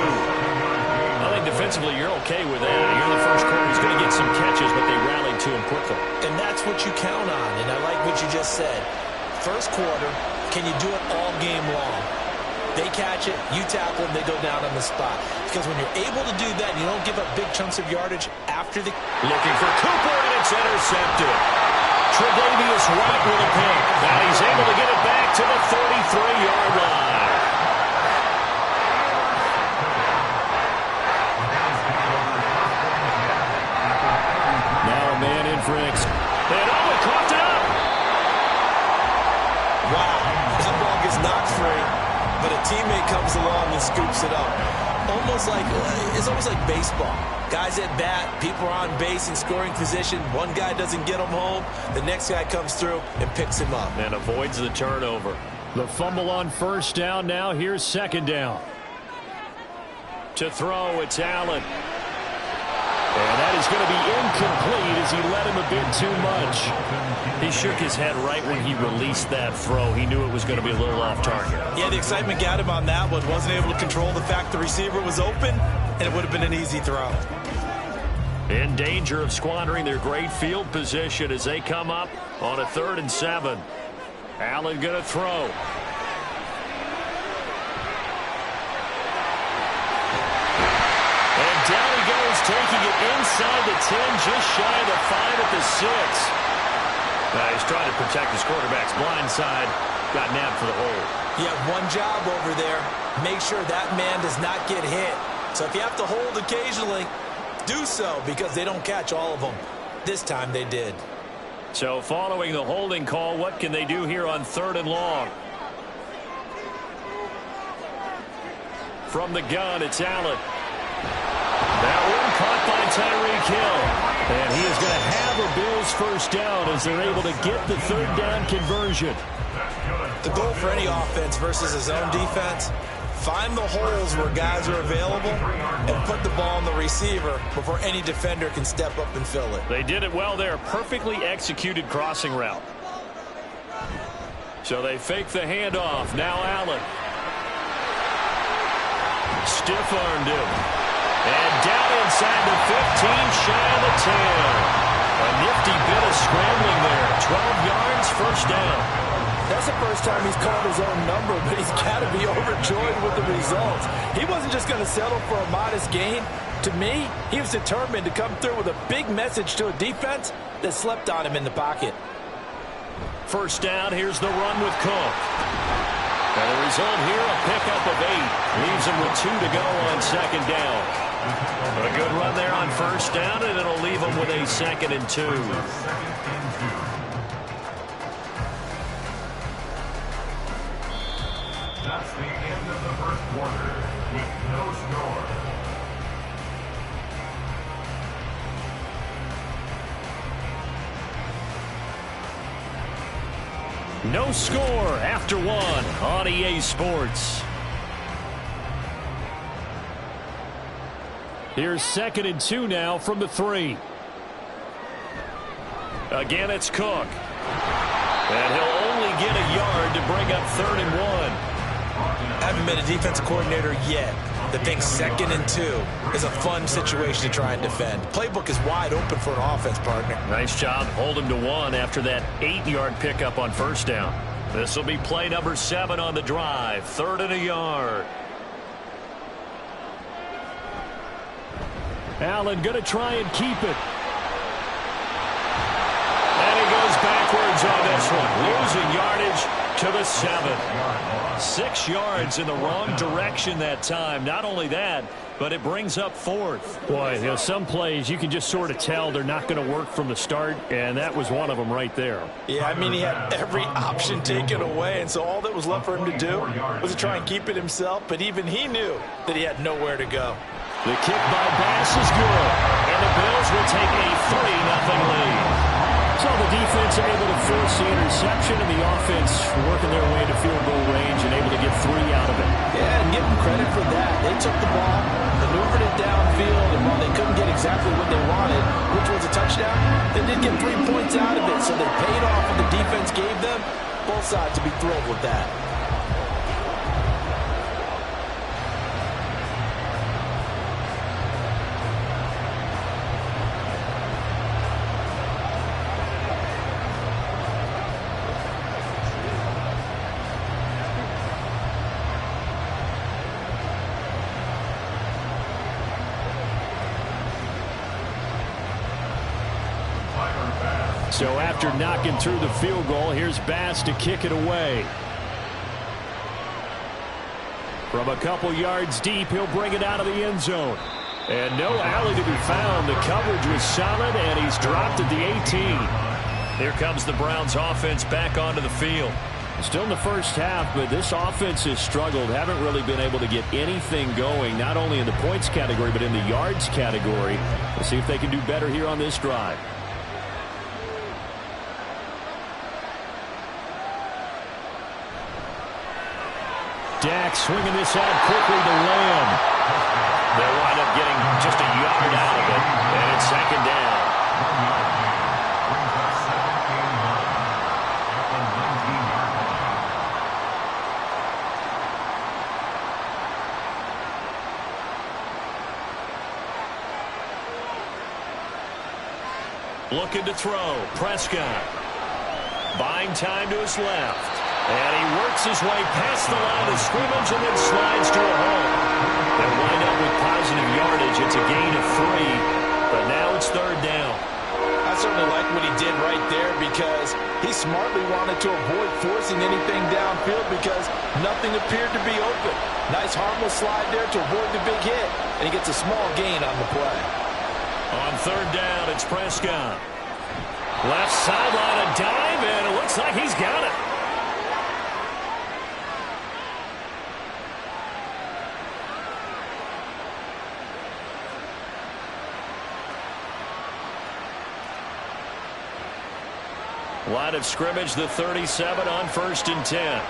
[SPEAKER 1] I think defensively you're okay with that. Here in the first quarter, he's going to get some catches, but they rallied to to him quickly.
[SPEAKER 2] And that's what you count on, and I like what you just said. First quarter, can you do it all game long? They catch it, you tackle them, they go down on the spot. Because when you're able to do that, and you don't give up big chunks of yardage after the...
[SPEAKER 1] Looking for Cooper, and it's intercepted. Tre'Davious White with a pick. Now he's able to get it back to the 33-yard line. Now a man in for X. And coughed it up.
[SPEAKER 2] Wow, that ball gets knocked free, but a teammate comes along and scoops it up. It's almost like baseball. Guys at bat, people are on base in scoring position. One guy doesn't get him home. The next guy comes through and picks him up.
[SPEAKER 1] And avoids the turnover. The fumble on first down now. Here's second down. To throw, it's Allen. And that is going to be incomplete as he let him a bit too much. He shook his head right when he released that throw. He knew it was going to be a little off target.
[SPEAKER 2] Yeah, the excitement got him on that one. Wasn't able to control the fact the receiver was open, and it would have been an easy throw.
[SPEAKER 1] In danger of squandering their great field position as they come up on a 3rd and 7. Allen going to throw. And down he goes, taking it inside the 10, just shy of the 5 at the 6. He's trying to protect his quarterback's blind side. Got nabbed for the hold.
[SPEAKER 2] You have one job over there. Make sure that man does not get hit. So if you have to hold occasionally, do so, because they don't catch all of them. This time they did.
[SPEAKER 1] So following the holding call, what can they do here on 3rd and long? From the gun, it's Allen. That one caught by Tyreek Hill. And he is going to have a Bills first down as they're able to get the 3rd down conversion.
[SPEAKER 2] The goal for any offense versus his own defense, find the holes where guys are available and put the ball on the receiver before any defender can step up and fill it.
[SPEAKER 1] They did it well there. Perfectly executed crossing route. So they fake the handoff. Now Allen. Stiff-armed him. And down inside the 15, shy of the 10. A nifty bit of scrambling there. 12 yards, first down.
[SPEAKER 2] That's the first time he's called his own number, but he's got to be overjoyed with the results. He wasn't just going to settle for a modest gain. To me, he was determined to come through with a big message to a defense that slept on him in the pocket.
[SPEAKER 1] First down, here's the run with Cook. And the result here, a pickup of 8. Leaves him with 2 to go on second down. A good run there on first down, and it'll leave him with a 2nd and 2.
[SPEAKER 3] That's the end of the first quarter with no score.
[SPEAKER 1] No score after 1 on EA Sports. Here's 2nd and 2 now from the 3. Again, it's Cook. And he'll only get a yard to bring up 3rd and 1.
[SPEAKER 2] Haven't been a defensive coordinator yet that thinks 2nd and 2 is a fun situation to try and defend. Playbook is wide open for an offense, partner.
[SPEAKER 1] Nice job. Hold him to 1 after that 8-yard pickup on first down. This will be play number 7 on the drive. 3rd and a yard. Allen going to try and keep it. And he goes backwards on this one. Losing yardage to the 7. 6 yards in the wrong direction that time. Not only that, but it brings up 4th. Boy, some plays you can just sort of tell they're not going to work from the start, and that was one of them right there.
[SPEAKER 2] Yeah, I mean, he had every option taken away, and so all that was left for him to do was to try and keep it himself, but even he knew that he had nowhere to go.
[SPEAKER 1] The kick by Bass is good, and the Bills will take a 3-0 lead. So the defense able to force the interception, and the offense working their way to field goal range and able to get 3 out of it.
[SPEAKER 2] Yeah, and give them credit for that. They took the ball, maneuvered it downfield, and while they couldn't get exactly what they wanted, which was a touchdown, they did get 3 points out of it, so they paid off what the defense gave them. Both sides to be thrilled with that.
[SPEAKER 1] So after knocking through the field goal, here's Bass to kick it away. From a couple yards deep, he'll bring it out of the end zone. And no alley to be found. The coverage was solid, and he's dropped at the 18.
[SPEAKER 5] Here comes the Browns offense back onto the field.
[SPEAKER 1] Still in the first half, but this offense has struggled. Haven't really been able to get anything going, not only in the points category, but in the yards category. We'll see if they can do better here on this drive. Dak swinging this out quickly to Lamb.
[SPEAKER 5] They'll wind up getting just a yard out of it, and it's second down. Looking to throw. Prescott. Buying time to his left. And he works his way past the line of scrimmage and then slides to a hole. They'll wind up with positive yardage. It's a gain of 3, but now it's third down.
[SPEAKER 2] I certainly like what he did right there because he smartly wanted to avoid forcing anything downfield because nothing appeared to be open. Nice harmless slide there to avoid the big hit, and he gets a small gain on the play.
[SPEAKER 5] On third down, it's Prescott. Left sideline, a dive, and it looks like he's got it. Line of scrimmage, the 37 on 1st and 10.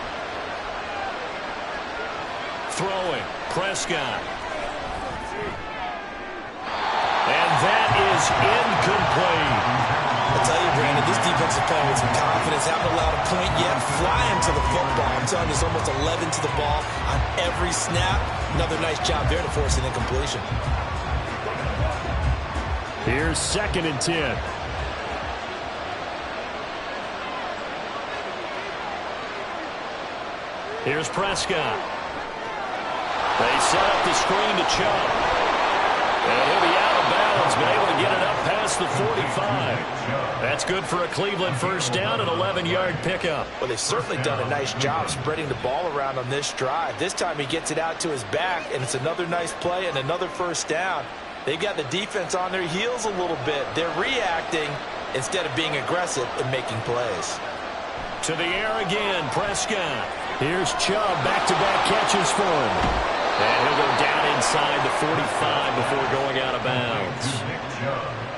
[SPEAKER 5] Throwing, Prescott. And that is incomplete.
[SPEAKER 2] I tell you, Brandon, this defense is playing with some confidence. Haven't allowed a point yet. Flying to the football. I'm telling you, it's almost 11 to the ball on every snap. Another nice job there to force an incompletion.
[SPEAKER 1] Here's 2nd and 10.
[SPEAKER 5] Here's Prescott. They set up the screen to Chubb. And he'll be out of bounds, but able to get it up past the 45. That's good for a Cleveland first down, an 11-yard pickup.
[SPEAKER 2] Well, they've certainly done a nice job spreading the ball around on this drive. This time he gets it out to his back, and it's another nice play and another first down. They've got the defense on their heels a little bit. They're reacting instead of being aggressive and making plays.
[SPEAKER 5] To the air again, Prescott.
[SPEAKER 1] Here's Chubb, back-to-back catches for him.
[SPEAKER 5] And he'll go down inside the 45 before going out of bounds.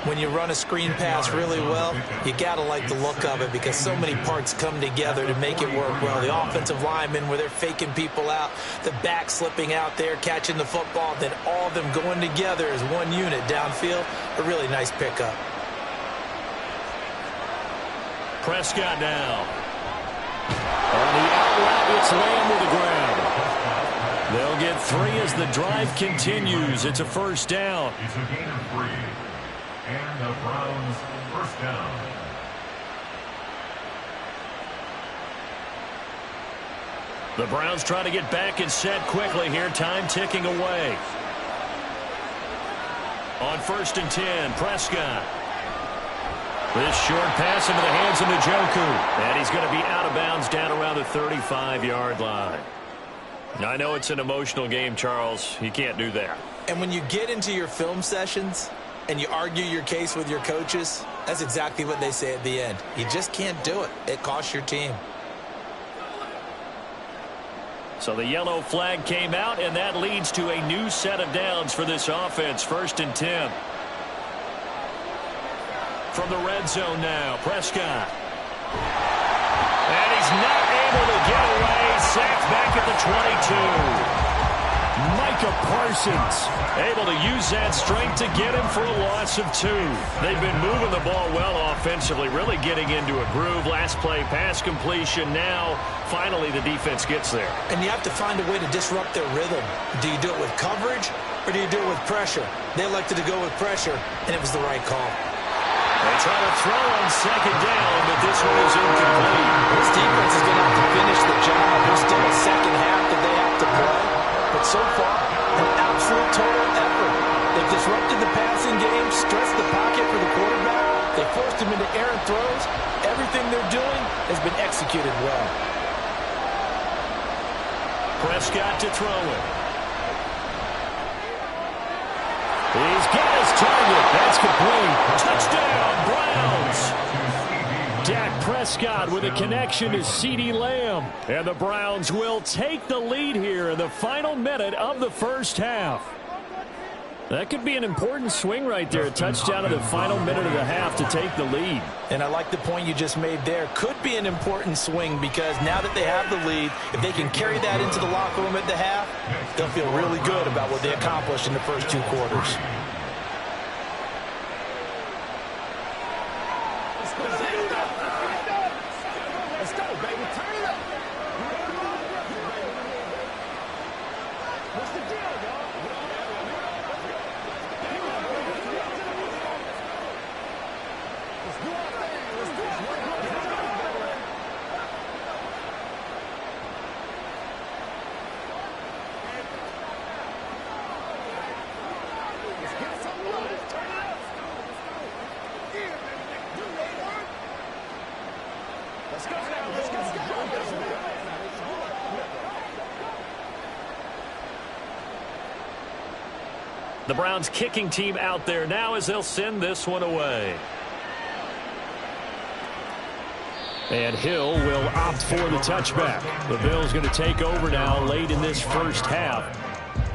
[SPEAKER 2] When you run a screen pass really well, you got to like the look of it because so many parts come together to make it work well. The offensive linemen, where they're faking people out, the back slipping out there, catching the football, then all of them going together as one unit downfield. A really nice pickup.
[SPEAKER 5] Prescott now.
[SPEAKER 1] On the out route, it's Lamb with the ground.
[SPEAKER 5] They'll get 3 as the drive continues. It's a first down.
[SPEAKER 3] It's a gain of 3. And the Browns first down.
[SPEAKER 5] The Browns try to get back and set quickly here. Time ticking away. On 1st and 10, Prescott. This short pass into the hands of Njoku. And he's going to be out of bounds down around the 35-yard line. I know it's an emotional game, Charles. You can't do that.
[SPEAKER 2] And when you get into your film sessions and you argue your case with your coaches, that's exactly what they say at the end. You just can't do it. It costs your team.
[SPEAKER 5] So the yellow flag came out, and that leads to a new set of downs for this offense. 1st and 10. From the red zone now, Prescott. And he's not able to get away. Sacked back at the 22.
[SPEAKER 1] Micah Parsons
[SPEAKER 5] able to use that strength to get him for a loss of 2. They've been moving the ball well offensively, really getting into a groove. Last play, pass completion. Now, finally, the defense gets there.
[SPEAKER 2] And you have to find a way to disrupt their rhythm. Do you do it with coverage or do you do it with pressure? They elected to go with pressure, and it was the right call.
[SPEAKER 5] They try to throw on 2nd down, but this one is incomplete.
[SPEAKER 2] This defense is going to have to finish the job. There's still a second half that they have to play. But so far, an absolute total effort. They've disrupted the passing game, stressed the pocket for the quarterback. They forced worked him into errant throws. Everything they're doing has been executed well.
[SPEAKER 5] Prescott to throw it. He's got his target. That's complete. Touchdown, Browns.
[SPEAKER 1] Dak Prescott with a connection to CeeDee Lamb. And the Browns will take the lead here in the final minute of the first half. That could be an important swing right there. A touchdown in the final minute of the half to take the lead.
[SPEAKER 2] And I like the point you just made there. Could be an important swing because now that they have the lead, if they can carry that into the locker room at the half, they'll feel really good about what they accomplished in the first 2 quarters.
[SPEAKER 4] Let's go, baby. Turn it up. What's the deal, y'all? Let's do our thing. Let's do it. Let's get some love. Turn it up. Yeah, baby. Let's go now. Let's go.
[SPEAKER 5] The Browns kicking team out there now as they'll send this one away.
[SPEAKER 1] And Hill will opt for the touchback. The Bills going to take over now late in this first half.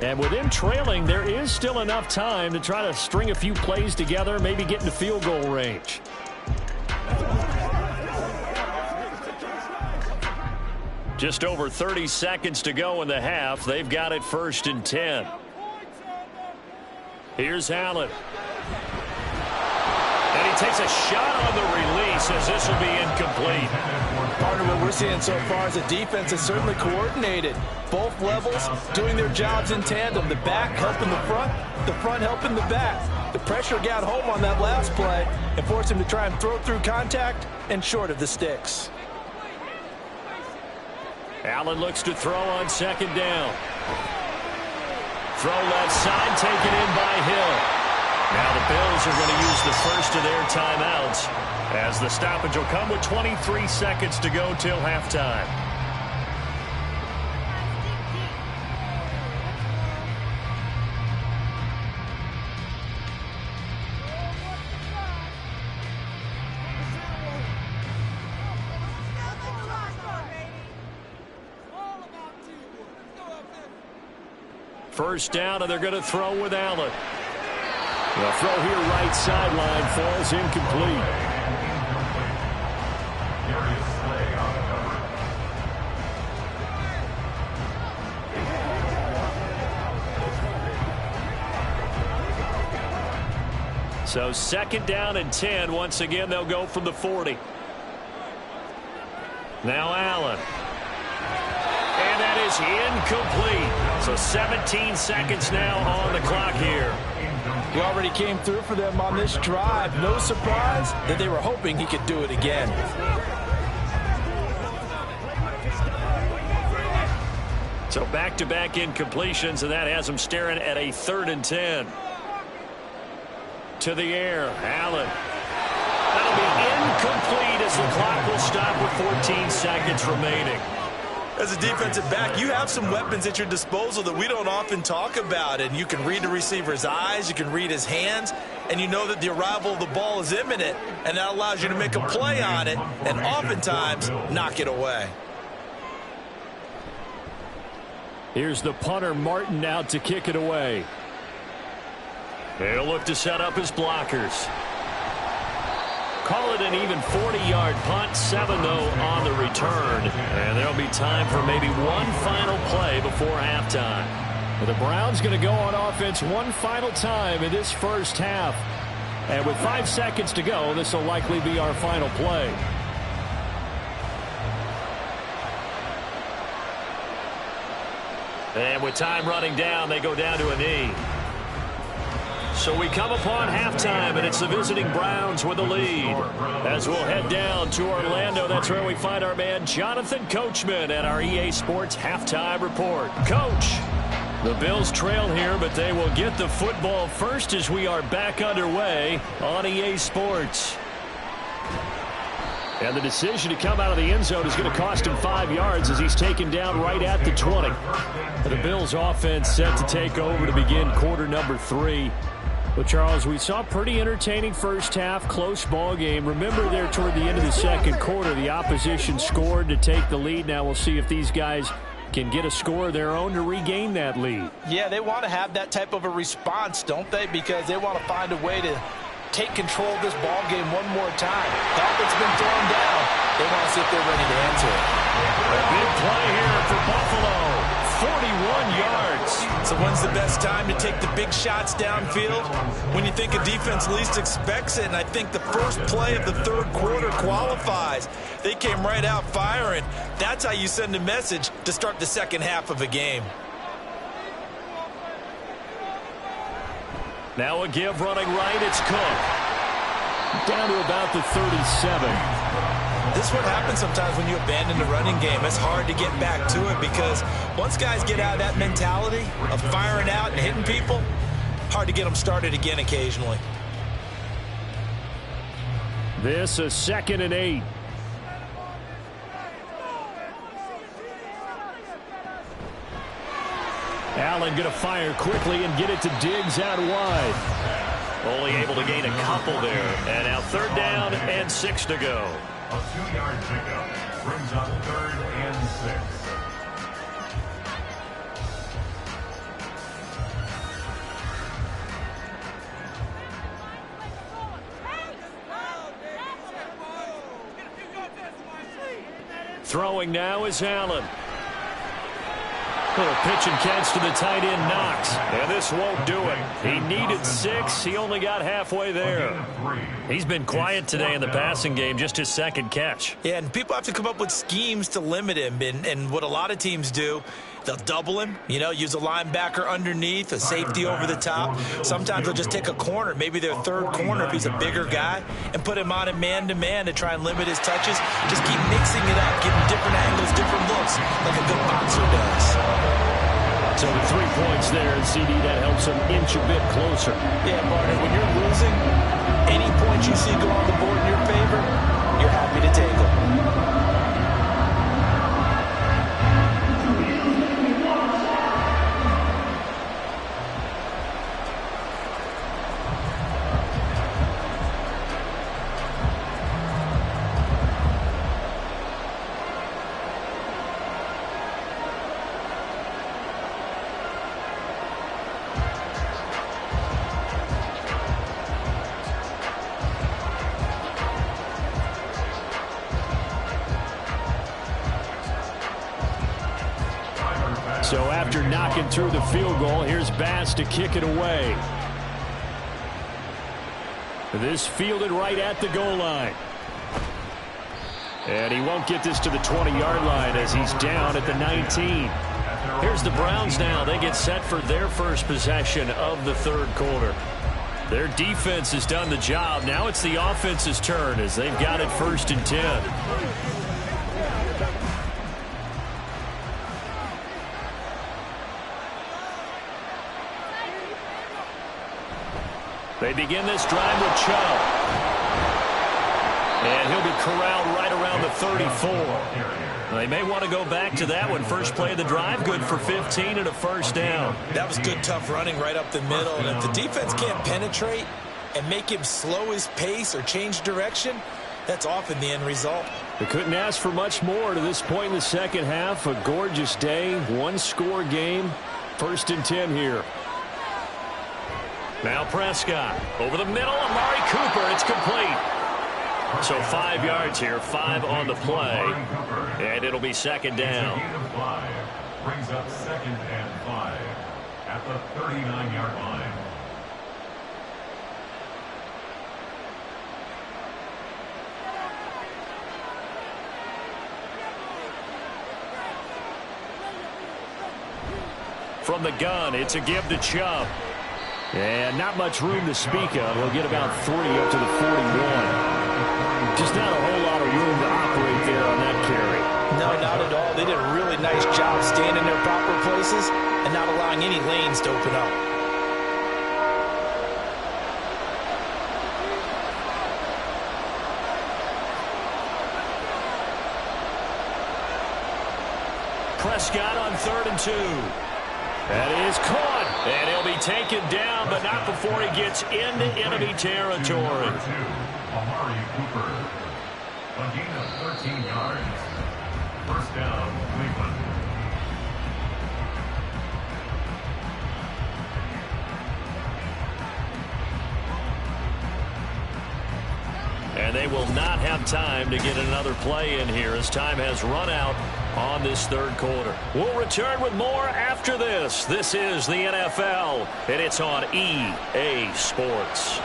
[SPEAKER 1] And with them trailing, there is still enough time to try to string a few plays together, maybe get into field goal range.
[SPEAKER 5] Just over 30 seconds to go in the half. They've got it 1st and 10. Here's Allen. And he takes a shot on the release as this will be incomplete.
[SPEAKER 2] Partner, what we're seeing so far is the defense is certainly coordinated. Both levels doing their jobs in tandem. The back helping the front helping the back. The pressure got home on that last play and forced him to try and throw through contact and short of the sticks.
[SPEAKER 5] Allen looks to throw on 2nd down. Throw left side, taken in by Hill. Now the Bills are going to use the first of their timeouts as the stoppage will come with 23 seconds to go till halftime. First down, and they're going to throw with Allen.
[SPEAKER 1] The throw here right sideline falls incomplete.
[SPEAKER 3] Darius Slay on coverage.
[SPEAKER 5] So 2nd down and 10. Once again, they'll go from the 40. Now Allen. And that is incomplete. So 17 seconds now on the clock here.
[SPEAKER 2] He already came through for them on this drive. No surprise that they were hoping he could do it again.
[SPEAKER 5] So back-to-back incompletions, and that has them staring at a 3rd and 10. To the air, Allen. That'll be incomplete as the clock will stop with 14 seconds remaining.
[SPEAKER 2] As a defensive back, you have some weapons at your disposal that we don't often talk about. And you can read the receiver's eyes, you can read his hands, and you know that the arrival of the ball is imminent. And that allows you to make a play on it and oftentimes knock it away.
[SPEAKER 1] Here's the punter, Martin, out to kick it away.
[SPEAKER 5] He'll look to set up his blockers. Call it an even 40-yard punt, 7 though on the return. And there'll be time for maybe one final play before halftime.
[SPEAKER 1] Well, the Browns going to go on offense one final time in this first half. And with 5 seconds to go, this will likely be our final play.
[SPEAKER 5] And with time running down, they go down to a knee. So we come upon halftime, and it's the visiting Browns with the lead. As we'll head down to Orlando, that's where we find our man Jonathan Coachman at our EA Sports Halftime Report. Coach, the Bills trail here, but they will get the football first as we are back underway on EA Sports.
[SPEAKER 1] And the decision to come out of the end zone is going to cost him 5 yards as he's taken down right at the 20. The Bills offense set to take over to begin quarter number 3. But, Charles, we saw a pretty entertaining first half, close ball game. Remember there toward the end of the second quarter, the opposition scored to take the lead. Now we'll see if these guys can get a score of their own to regain that lead.
[SPEAKER 2] Yeah, they want to have that type of a response, don't they? Because they want to find a way to take control of this ball game one more time. Gauntlet's been thrown down. They want to see if they're ready to answer it.
[SPEAKER 5] A big play here for Buffalo. 41 yards.
[SPEAKER 2] So when's the best time to take the big shots downfield? When you think a defense least expects it, and I think the first play of the third quarter qualifies. They came right out firing. That's how you send a message to start the second half of a game.
[SPEAKER 5] Now a give running right. It's Cook.
[SPEAKER 1] Down to about the 37.
[SPEAKER 2] This is what happens sometimes when you abandon the running game. It's hard to get back to it because once guys get out of that mentality of firing out and hitting people, hard to get them started again occasionally.
[SPEAKER 1] This is 2nd and 8. Allen going to fire quickly and get it to Diggs out wide.
[SPEAKER 5] Only able to gain a couple there. And now 3rd down and 6 to go.
[SPEAKER 3] A 2-yard pickup brings up 3rd and 6.
[SPEAKER 5] Throwing now is Allen. Little pitch and catch to the tight end, Knox. And this won't do it. He needed 6. He only got halfway there. He's been quiet today in the passing game, just his 2nd catch.
[SPEAKER 2] Yeah, and people have to come up with schemes to limit him. And what a lot of teams do, they'll double him, use a linebacker underneath, a safety over the top. Sometimes they'll just take a corner, maybe their 3rd corner if he's a bigger guy, and put him on a man-to-man to try and limit his touches. Just keep mixing it up, giving different angles, different looks, like a good boxer does.
[SPEAKER 1] So the 3 points there, and CD, that helps him inch a bit closer.
[SPEAKER 2] Yeah, partner, when you're losing, any points you see go on the board in your favor, you're happy to take them.
[SPEAKER 1] So after knocking through the field goal, here's Bass to kick it away. This fielded right at the goal line. And he won't get this to the 20-yard line as he's down at the 19.
[SPEAKER 5] Here's the Browns now. They get set for their first possession of the 3rd quarter. Their defense has done the job. Now it's the offense's turn as they've got it 1st and 10. They begin this drive with Chubb. And he'll be corralled right around the 34. They may want to go back to that one. First play of the drive, good for 15 and a 1st down.
[SPEAKER 2] That was good, tough running right up the middle. And if the defense can't penetrate and make him slow his pace or change direction, that's often the end result.
[SPEAKER 1] They couldn't ask for much more to this point in the second half. A gorgeous day, 1-score game. 1st and 10 here.
[SPEAKER 5] Now Prescott over the middle. Amari Cooper. It's complete. So 5 yards here, 5 on the play. And it'll be 2nd down.
[SPEAKER 3] Brings up 2nd and 5 at the 39-yard line.
[SPEAKER 5] From the gun, it's a give to Chubb.
[SPEAKER 1] And not much room to speak of. He'll get about 3 up to the 41. Just not a whole lot of room to operate there on that carry.
[SPEAKER 2] No, not at all. They did a really nice job staying in their proper places and not allowing any lanes to open up.
[SPEAKER 5] Prescott on 3rd and 2. That is caught, and he'll be taken down, but not before he gets into enemy territory.
[SPEAKER 3] Amari Cooper. A gain of 13 yards. First down, Cleveland.
[SPEAKER 5] And they will not have time to get another play in here as time has run out on this 3rd quarter. We'll return with more after this. This is the NFL, and it's on EA Sports.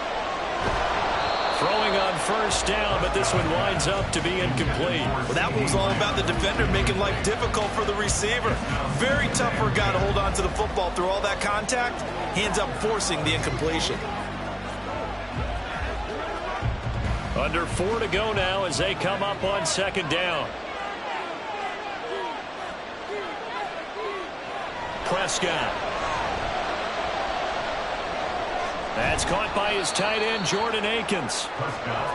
[SPEAKER 5] Throwing on 1st down, but this one winds up to be incomplete.
[SPEAKER 2] Well, that one was all about the defender making life difficult for the receiver. Very tough for a guy to hold on to the football through all that contact. He ends up forcing the incompletion.
[SPEAKER 5] Under 4 to go now as they come up on 2nd down. Prescott. That's caught by his tight end, Jordan Akins.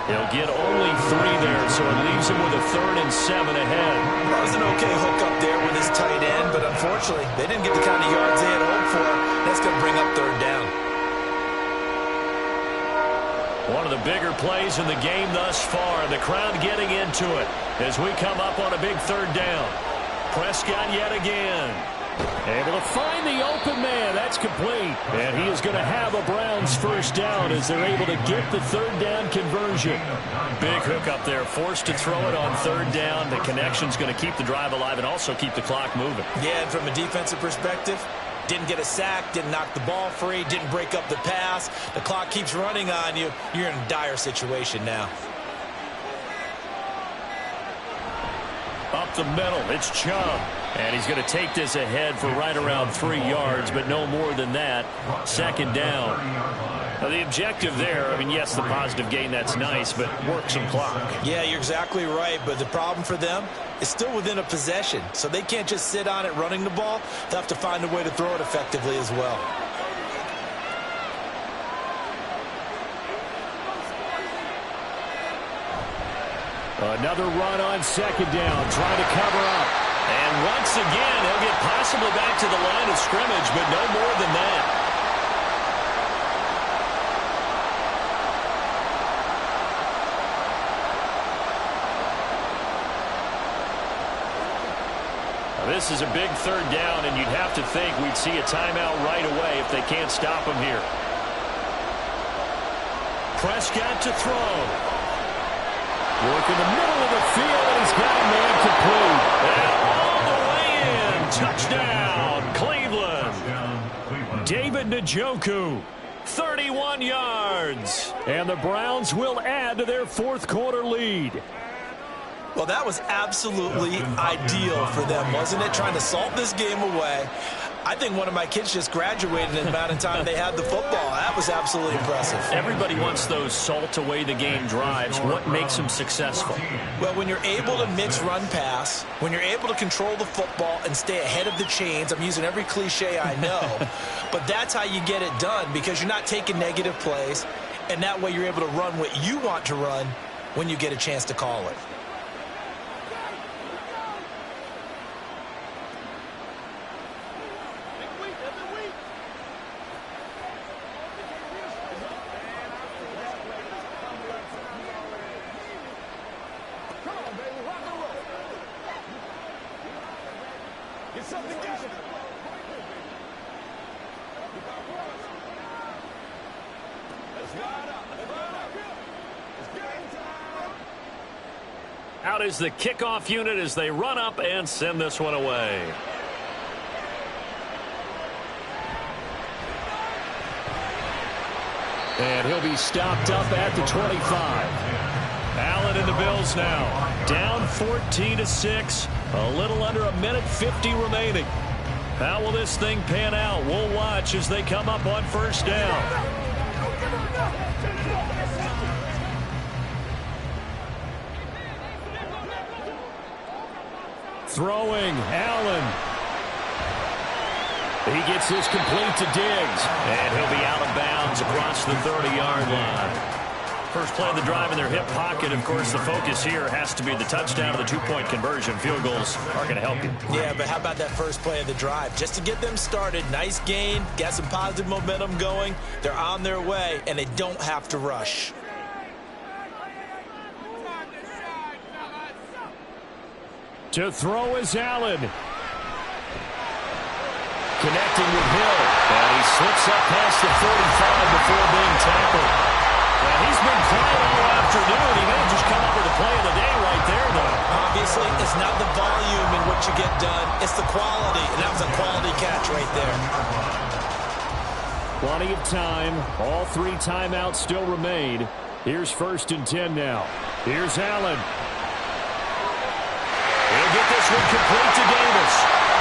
[SPEAKER 5] He'll get only 3 there, so it leaves him with a 3rd and 7 ahead.
[SPEAKER 2] That was an okay hook up there with his tight end, but unfortunately, they didn't get the kind of yards they had hoped for. That's going to bring up 3rd down.
[SPEAKER 5] One of the bigger plays in the game thus far. The crowd getting into it as we come up on a big 3rd down. Prescott yet again. Able to find the open man. That's complete. And he is going to have a Browns 1st down as they're able to get the 3rd down conversion. Big hook up there. Forced to throw it on 3rd down. The connection's going to keep the drive alive and also keep the clock moving.
[SPEAKER 2] Yeah, and from a defensive perspective, didn't get a sack, didn't knock the ball free, didn't break up the pass. The clock keeps running on you. You're in a dire situation now.
[SPEAKER 5] Up the middle, it's Chubb. And he's going to take this ahead for right around 3 yards, but no more than that. 2nd down. Now, the objective there, I mean, yes, the positive gain, that's nice, but work some clock.
[SPEAKER 2] Yeah, you're exactly right, but the problem for them is still within a possession, so they can't just sit on it running the ball. They'll have to find a way to throw it effectively as well.
[SPEAKER 1] Another run on 2nd down, trying to cover up.
[SPEAKER 5] And once again, he'll get possibly back to the line of scrimmage, but no more than that. Now, this is a big 3rd down, and you'd have to think we'd see a timeout right away if they can't stop him here. Prescott to throw.
[SPEAKER 1] Work in the middle of the field, and he's got a man complete.
[SPEAKER 5] And all the way in. Touchdown, Cleveland. David Njoku, 31 yards.
[SPEAKER 1] And the Browns will add to their 4th quarter lead.
[SPEAKER 2] Well, that was absolutely ideal for them, wasn't it? Trying to salt this game away. I think one of my kids just graduated in the amount of time they had the football. That was absolutely impressive.
[SPEAKER 5] Everybody wants those salt away the game drives. What makes them successful?
[SPEAKER 2] Well, when you're able to mix run pass, when you're able to control the football and stay ahead of the chains, I'm using every cliche I know, but that's how you get it done because you're not taking negative plays, and that way you're able to run what you want to run when you get a chance to call it.
[SPEAKER 5] Out is the kickoff unit as they run up and send this one away.
[SPEAKER 1] And he'll be stopped up at the 25.
[SPEAKER 5] Allen and the Bills now. Down 14-6. A little under a minute 50 remaining. How will this thing pan out? We'll watch as they come up on 1st down.
[SPEAKER 1] Throwing, Allen. He gets this complete to Diggs.
[SPEAKER 5] And he'll be out of bounds across the 30-yard line. First play of the drive in their hip pocket. Of course, the focus here has to be the touchdown or the two-point conversion. Field goals are going to help you.
[SPEAKER 2] Yeah, but how about that first play of the drive? Just to get them started, nice gain, got some positive momentum going. They're on their way, and they don't have to rush.
[SPEAKER 1] To throw is Allen. Connecting with Hill. And he slips up past the 45 before being tackled. And he's been playing all afternoon. He may have just come up with the play of the day right there, though.
[SPEAKER 2] Obviously, it's not the volume in what you get done. It's the quality, and that was a quality catch right there.
[SPEAKER 1] Plenty of time. All 3 timeouts still remain. Here's 1st and 10 now. Here's Allen.
[SPEAKER 5] He'll get this one complete to Davis.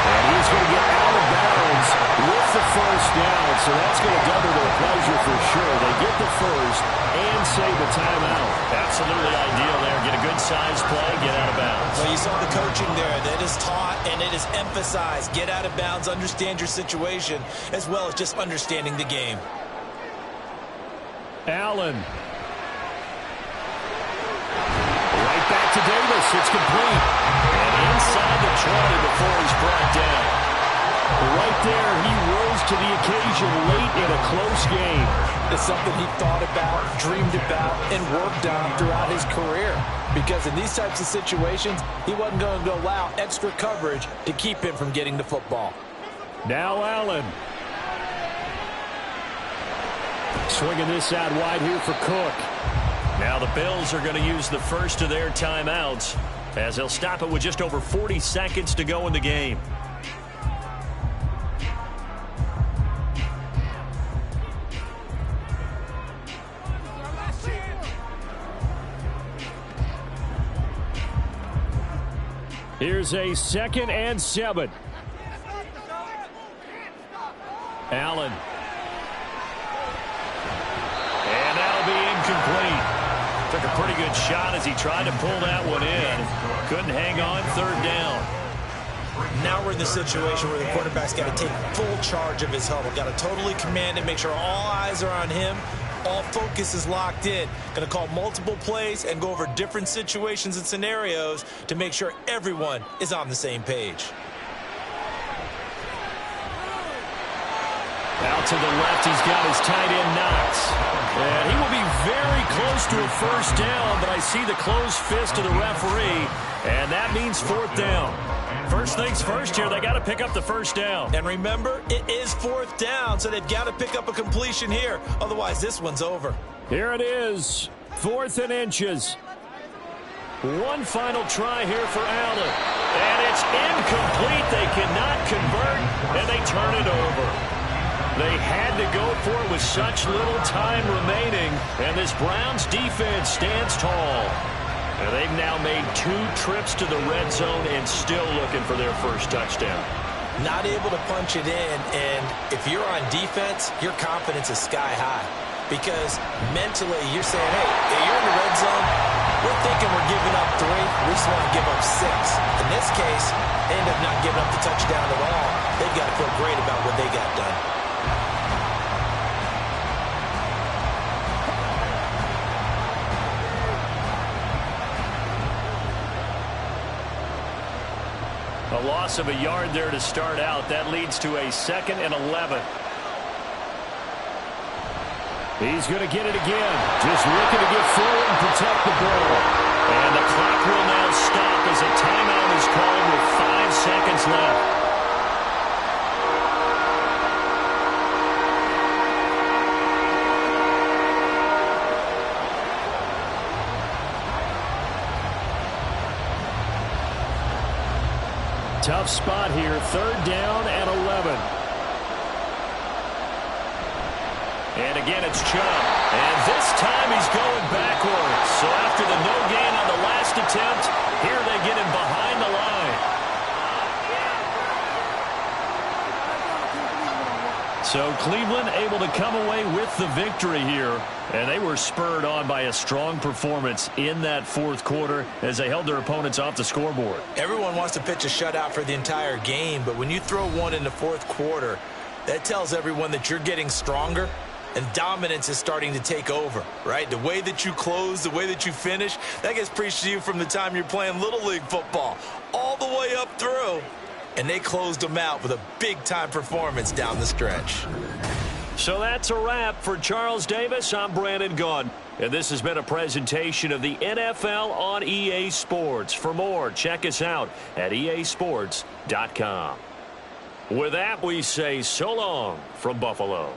[SPEAKER 1] And he's going to get out of bounds with the first down. So that's going to double their pleasure for sure. They get the first and save the timeout.
[SPEAKER 5] Absolutely ideal there. Get a good size play, get out of bounds.
[SPEAKER 2] Well, you saw the coaching there. That is taught and it is emphasized. Get out of bounds, understand your situation, as well as just understanding the game.
[SPEAKER 1] Allen. Right back to Davis. It's complete.
[SPEAKER 5] And inside the 20 before he's brought down.
[SPEAKER 1] Right there, he rose to the occasion late in a close game.
[SPEAKER 2] It's something he thought about, dreamed about, and worked on throughout his career. Because in these types of situations, he wasn't going to allow extra coverage to keep him from getting the football.
[SPEAKER 1] Now Allen. Swinging this out wide here for Cook.
[SPEAKER 5] Now the Bills are going to use the first of their timeouts as they'll stop it with just over 40 seconds to go in the game.
[SPEAKER 1] Here's a 2nd and 7. Allen.
[SPEAKER 5] And that'll be incomplete. Took a pretty good shot as he tried to pull that one in. Couldn't hang on, 3rd down.
[SPEAKER 2] Now we're in the situation where the quarterback's got to take full charge of his huddle. Got to totally command it, make sure all eyes are on him. All focus is locked in. Going to call multiple plays and go over different situations and scenarios to make sure everyone is on the same page.
[SPEAKER 1] Out to the left, he's got his tight end Knox. And he will be very close to a first down, but I see the closed fist of the referee, and that means 4th down.
[SPEAKER 5] First things first here, they got to pick up the first down.
[SPEAKER 2] And remember, it is 4th down, so they've got to pick up a completion here. Otherwise, this one's over.
[SPEAKER 1] Here it is, 4th and inches.
[SPEAKER 5] One final try here for Allen. And it's incomplete. They cannot convert, and they turn it over. They had to go for it with such little time remaining, and this Browns defense stands tall. And they've now made 2 trips to the red zone and still looking for their first touchdown.
[SPEAKER 2] Not able to punch it in, and if you're on defense, your confidence is sky high. Because mentally, you're saying, hey, if you're in the red zone, we're thinking we're giving up 3. We just want to give up 6. In this case, they end up not giving up the touchdown at all. They've got to feel great about what they got done.
[SPEAKER 5] A loss of a yard there to start out. That leads to a 2nd and 11.
[SPEAKER 1] He's going to get it again. Just looking to get forward and protect the ball.
[SPEAKER 5] And the clock will now stop as a timeout is called with 5 seconds left.
[SPEAKER 1] Tough spot here, 3rd down and 11.
[SPEAKER 5] And again, it's Chubb. And this time he's going backwards. So after the no gain on the last attempt, here they get him behind the line. So Cleveland able to come away with the victory here. And they were spurred on by a strong performance in that 4th quarter as they held their opponents off the scoreboard.
[SPEAKER 2] Everyone wants to pitch a shutout for the entire game, but when you throw one in the 4th quarter, that tells everyone that you're getting stronger and dominance is starting to take over, right? The way that you close, the way that you finish, that gets preached to you from the time you're playing Little League football all the way up through. And they closed them out with a big-time performance down the stretch.
[SPEAKER 5] So that's a wrap for Charles Davis. I'm Brandon Gaudin. And this has been a presentation of the NFL on EA Sports. For more, check us out at easports.com. With that, we say so long from Buffalo.